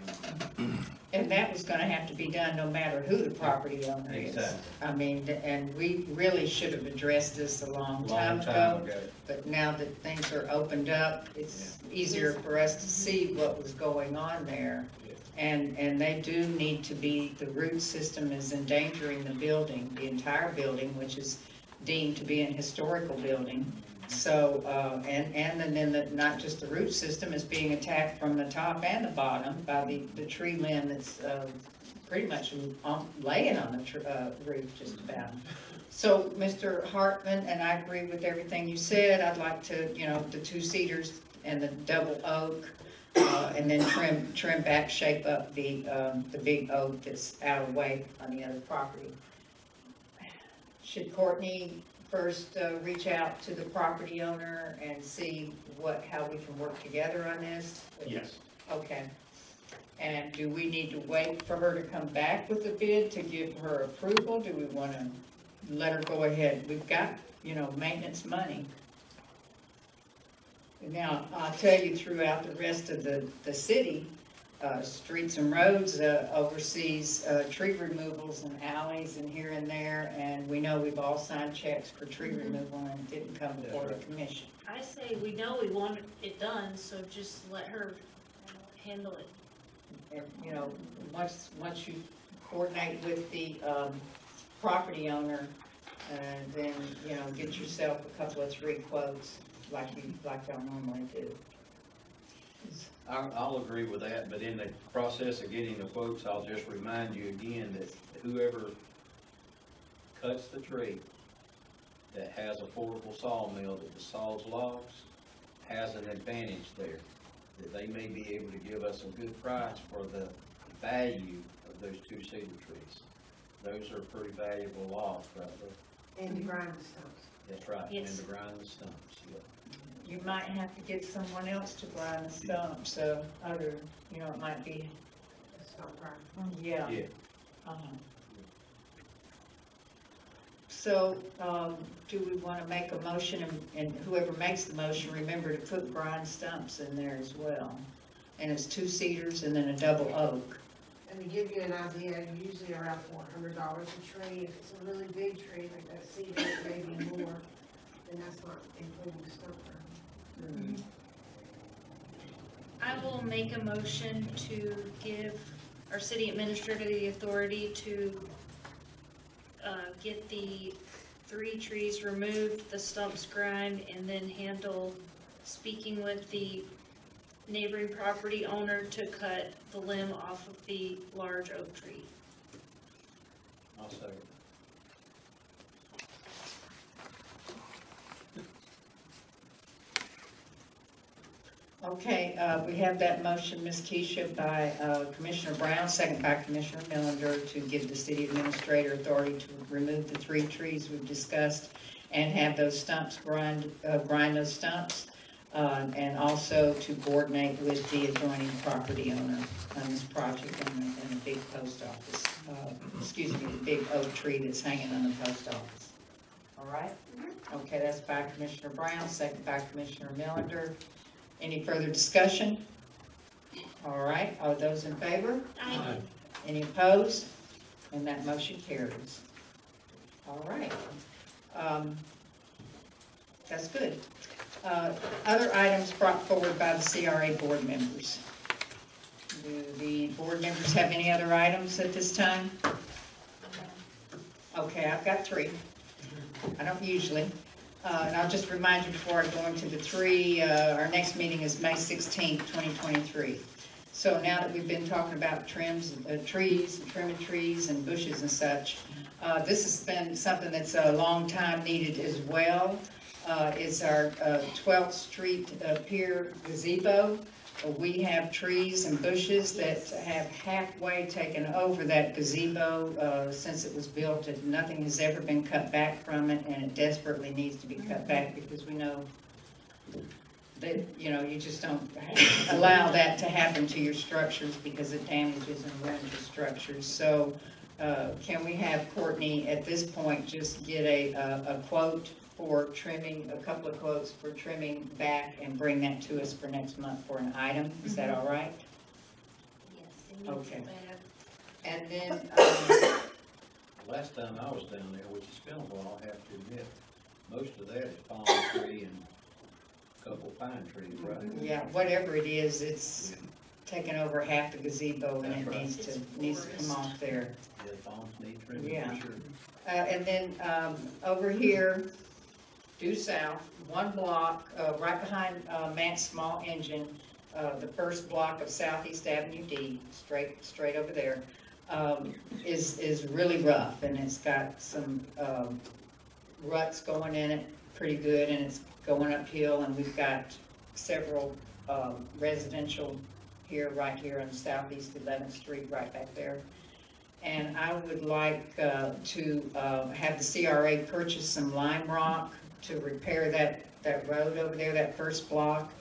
owner. And that was gonna have to be done no matter who the property owner is. Exactly. I mean, and we really should have addressed this a long time ago. But now that things are opened up, it's easier for us to see what was going on there. And they do need to be, the root system is endangering the building, the entire building, which is deemed to be an historical building. So, and then not just the root system is being attacked from the top and the bottom by the tree limb that's, pretty much laying on the roof just about. So, Mr. Hartman, and I agree with everything you said, I'd like to, the two-seaters and the double oak, and then trim back, shape up the big oak that's out of way on the other property. Should Courtney first reach out to the property owner and see how we can work together on this? Yes. Okay. And do we need to wait for her to come back with the bid to give her approval? Do we want to let her go ahead? We've got, maintenance money. Now, I'll tell you, throughout the rest of the city, Streets and Roads oversees tree removals and alleys and here and there, and we know we've all signed checks for tree removal and it didn't come before the commission. I say we know we want it done, so just let her handle it. And, once you coordinate with the property owner, then, get yourself a couple of 3 quotes like y'all normally do. I'll agree with that, but in the process of getting the quotes, I'll just remind you again that whoever cuts the tree that has a portable sawmill that saws logs has an advantage there, that they may be able to give us a good price for the value of those 2 cedar trees. Those are pretty valuable logs right there. And to grind the stumps. That's right, and Yes. to grind the stumps, yeah. You might have to get someone else to grind the stumps, it might be, Stump grinder. yeah. Yeah. Uh-huh. So, do we want to make a motion, and whoever makes the motion, remember to put grind stumps in there as well? And it's 2 cedars and then a double oak. And to give you an idea, usually around $400 a tree. If it's a really big tree like that cedar, it may be more, and that's not including stump grinder. I will make a motion to give our city administrator the authority to get the 3 trees removed, the stumps grind, and then handle speaking with the neighboring property owner to cut the limb off of the large oak tree. I'll second. Okay, we have that motion, Ms. Keisha, by Commissioner Brown, second by Commissioner Millender, to give the city administrator authority to remove the 3 trees we've discussed and have those stumps grind those stumps, and also to coordinate with the adjoining property owner on this project in the big post office. Excuse me, the big oak tree that's hanging on the post office. All right? Okay, that's by Commissioner Brown, second by Commissioner Millender. Any further discussion? All right, all those in favor? Aye. Any opposed? And that motion carries. All right. That's good. Other items brought forward by the CRA board members. Do the board members have any other items at this time? Okay, I've got 3. I don't usually. And I'll just remind you before I go into the 3, our next meeting is May 16th, 2023. So now that we've been talking about trees, and trimming trees and bushes and such, this has been something that's a long time needed as well. It's our 12th Street Pier gazebo. We have trees and bushes that have halfway taken over that gazebo since it was built. Nothing has ever been cut back from it, and it desperately needs to be cut back because we know that, you know, you just don't allow that to happen to your structures because it damages and ruins your structures. So can we have Courtney at this point just get a quote for trimming, a couple of quotes for trimming back and bring that to us for next month for an item? Is that all right? Yes. Okay. And then, Last time I was down there, which has been a while, I have to admit, most of that is palm tree and a couple pine trees, right? yeah, whatever it is, it's taken over half the gazebo and That's it right. needs to come off there. Yeah, palms need trimming Yeah. for sure. And then over here, due south, 1 block, right behind Matt's small engine, the first block of Southeast Avenue D, straight over there, is really rough, and it's got some ruts going in it pretty good, and it's going uphill, and we've got several residential here, right here on Southeast 11th Street, right back there. And I would like to have the CRA purchase some lime rock to repair that road over there, that first block.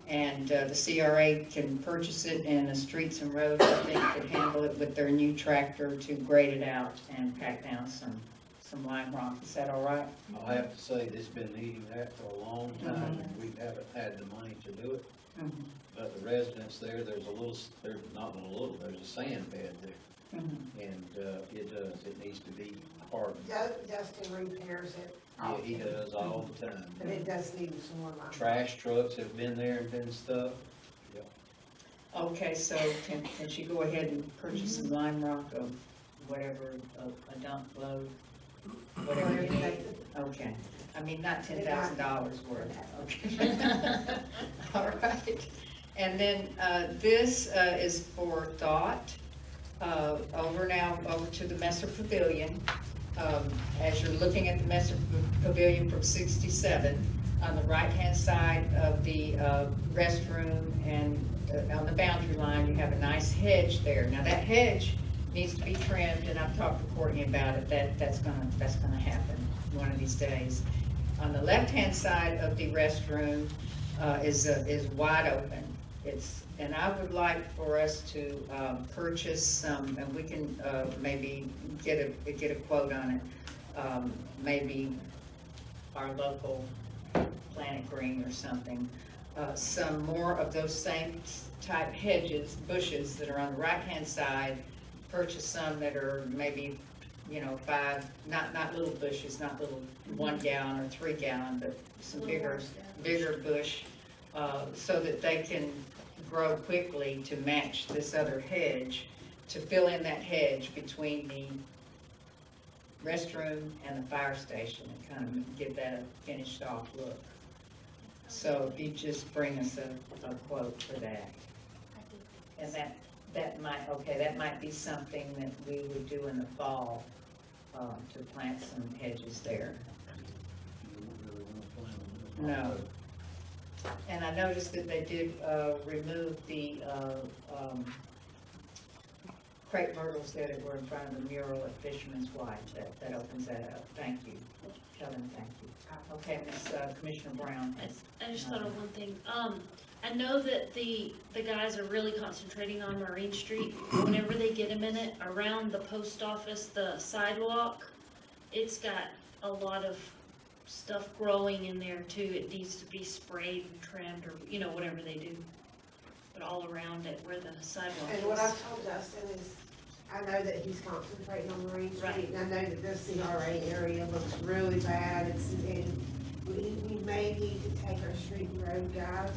And the CRA can purchase it, and the Streets and Roads, I think, could handle it with their new tractor to grade it out and pack down some lime rock. Is that all right? I'll have to say, this has been needing that for a long time, and we haven't had the money to do it. Mm-hmm. But the residents there, there's a sand bed there. Mm-hmm. And it needs to be hardened. Justin repairs it. Yeah, he does all the time. But it does need some more lime. Trash trucks have been there and been stuff. Yeah. Okay, so can she go ahead and purchase some lime rock of whatever, a dump load, whatever you need? Okay, I mean, not $10,000 worth, okay. All right, and then this is for thought, over to the Messer Pavilion. As you're looking at the Messer Pavilion from 67, on the right-hand side of the restroom and on the boundary line, you have a nice hedge there. Now that hedge needs to be trimmed, and I've talked to Courtney about it. That's gonna happen one of these days. On the left-hand side of the restroom is wide open. And I would like for us to purchase some, and we can maybe get a quote on it. Maybe our local Planet Green or something. Some more of those same type hedges, bushes that are on the right-hand side. Purchase some that are maybe, 5, not little bushes, not little 1 gallon or 3 gallon, but some bigger bush, so that they can grow quickly to match this other hedge, to fill in that hedge between restroom and the fire station and kind of give that a finished off look. So if you just bring us a quote for that. And that might be something that we would do in the fall, to plant some hedges there. No. And I noticed that they did, remove the, crepe myrtles there that were in front of the mural at Fisherman's White. That opens that up. Thank you. Kevin, thank you. Okay, Commissioner Brown. I just thought of one thing. I know that the guys are really concentrating on Marine Street. Whenever they get a minute, around the post office, the sidewalk, it's got a lot of stuff growing in there too. It needs to be sprayed and trimmed, or, you know, whatever they do. But all around it where the sidewalk is. And what I've told Justin is, I know that he's concentrating on Marine Street, Right. and I know that this CRA area looks really bad. And we may need to take our street and road guys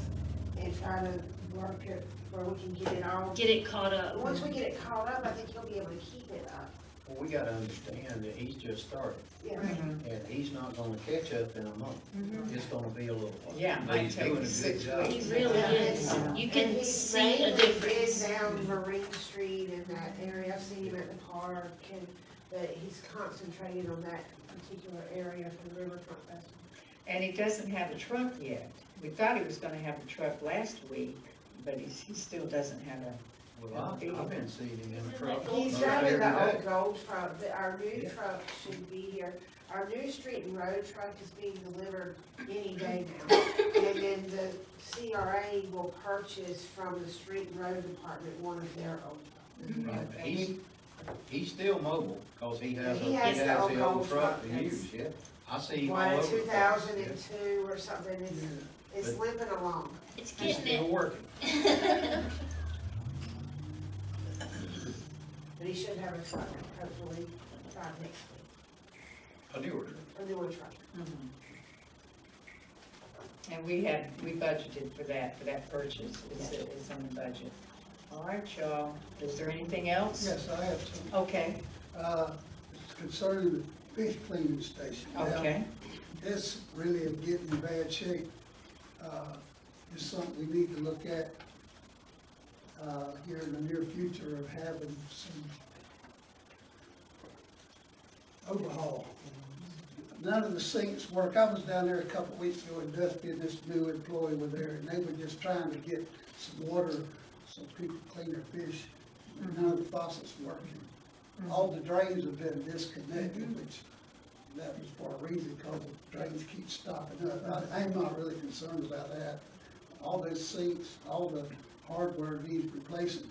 and try to work it where we can get it all. Get it caught up. Once we get it caught up, I think he'll be able to keep it up. Well, we gotta understand that he's just started, Yeah. and he's not gonna catch up in a month. It's gonna be a little while. Yeah, it But might he's take doing a good 6 job. He weeks. really is. And You can he's see a mainly difference. been down Marine Street in that area. I've seen him at the park, and but he's concentrating on that particular area for the Riverfront Festival. And he doesn't have a truck yet. We thought he was gonna have a truck last week, but he still doesn't have a, Well, I've been seeing him in the truck. He's most driving every the day. old gold truck, but our new Yeah. truck should be here. Our new street and road truck is being delivered any day now. And then the CRA will purchase from the street and road department one of their old trucks. Right. He's still mobile, cause he has He has the old the old gold truck truck, to that's- use, yeah. I see him all One over in the place. 2002 or something, it's But- limping along. It's He's getting still it. working. But he should have a truck, hopefully, by next week, A newer. a newer truck. and we budgeted for that purchase. It's in the budget. All right, y'all. Is there anything else? Yes, I have some. Okay, It's concerning the fish cleaning station. Now, okay. This really is getting in bad shape. It's something we need to look at here in the near future of having some overhaul. None of the sinks work. I was down there a couple weeks ago, and Dusty and this new employee were there, and they were just trying to get some water so people clean their fish. None of the faucets working. All the drains have been disconnected, which that was for a reason, because the drains keep stopping up. I'm not really concerned about that. All those sinks, all the hardware needs replacing.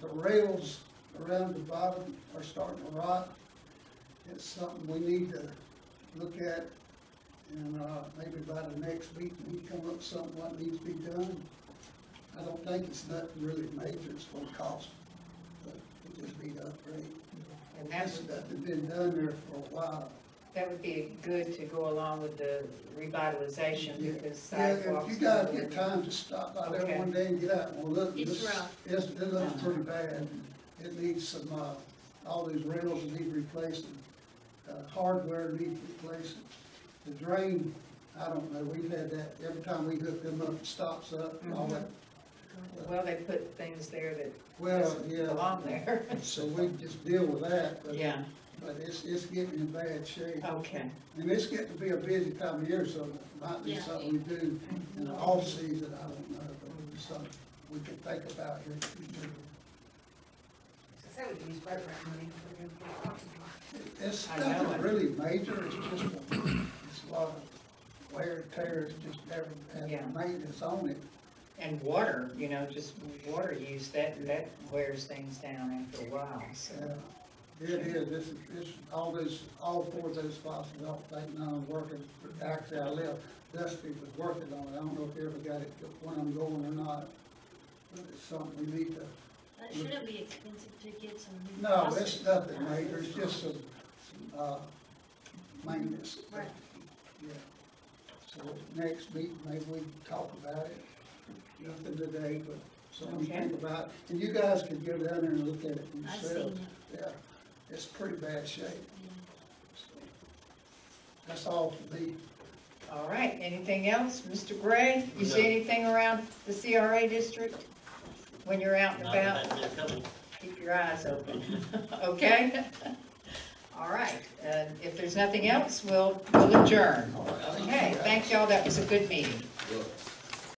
The rails around the bottom are starting to rot. It's something we need to look at, and maybe by the next week, we come up with something what needs to be done. I don't think it's nothing really major, it's gonna cost, but it just need to upgrade. And That's been done there for a while. that would be good to go along with the revitalization, because Yeah, sidewalks. if you guys get time to stop by there Okay. one day and get out and look. It's this- rough. It looks pretty bad. It needs some, all these rails need replacing, hardware needs replacing. The drain, I don't know, we've had that, every time we hook them up, it stops up and all that. Well, they put things there that Well, doesn't yeah, belong there. so we just deal with that, but, Yeah, but it's getting in bad shape. okay. And it's getting to be a busy time of year, so it might be Yeah. something we do in the off season, I don't know, but it's something we can think about here. So say we can use boat ramp money for the parking lot. It's I know nothing it. really major, it's just, it's a lot of wear and tear, it's just never Yeah. had maintenance on it. And water, just water use, that wears things down after a while, so. It is, all four of those faucets, I don't think none of them working. Actually, I left, Dusty was working on it, I don't know if he ever got it, when I'm going or not. But it's something we need to, That shouldn't be expensive to get some new no, faucets. it's nothing major, it's just some maintenance. Right. Yeah. So next week, maybe we can talk about it. Nothing today, but something to Okay. think about. And you guys can go down there and look at it I've yourself. seen it. Yeah, it's pretty bad shape. That's all for me. All right, anything else? Mr. Gray, you see anything around the CRA district when you're out and about? Keep your eyes open, okay? All right, if there's nothing else, we'll adjourn. Okay, thank y'all, that was a good meeting.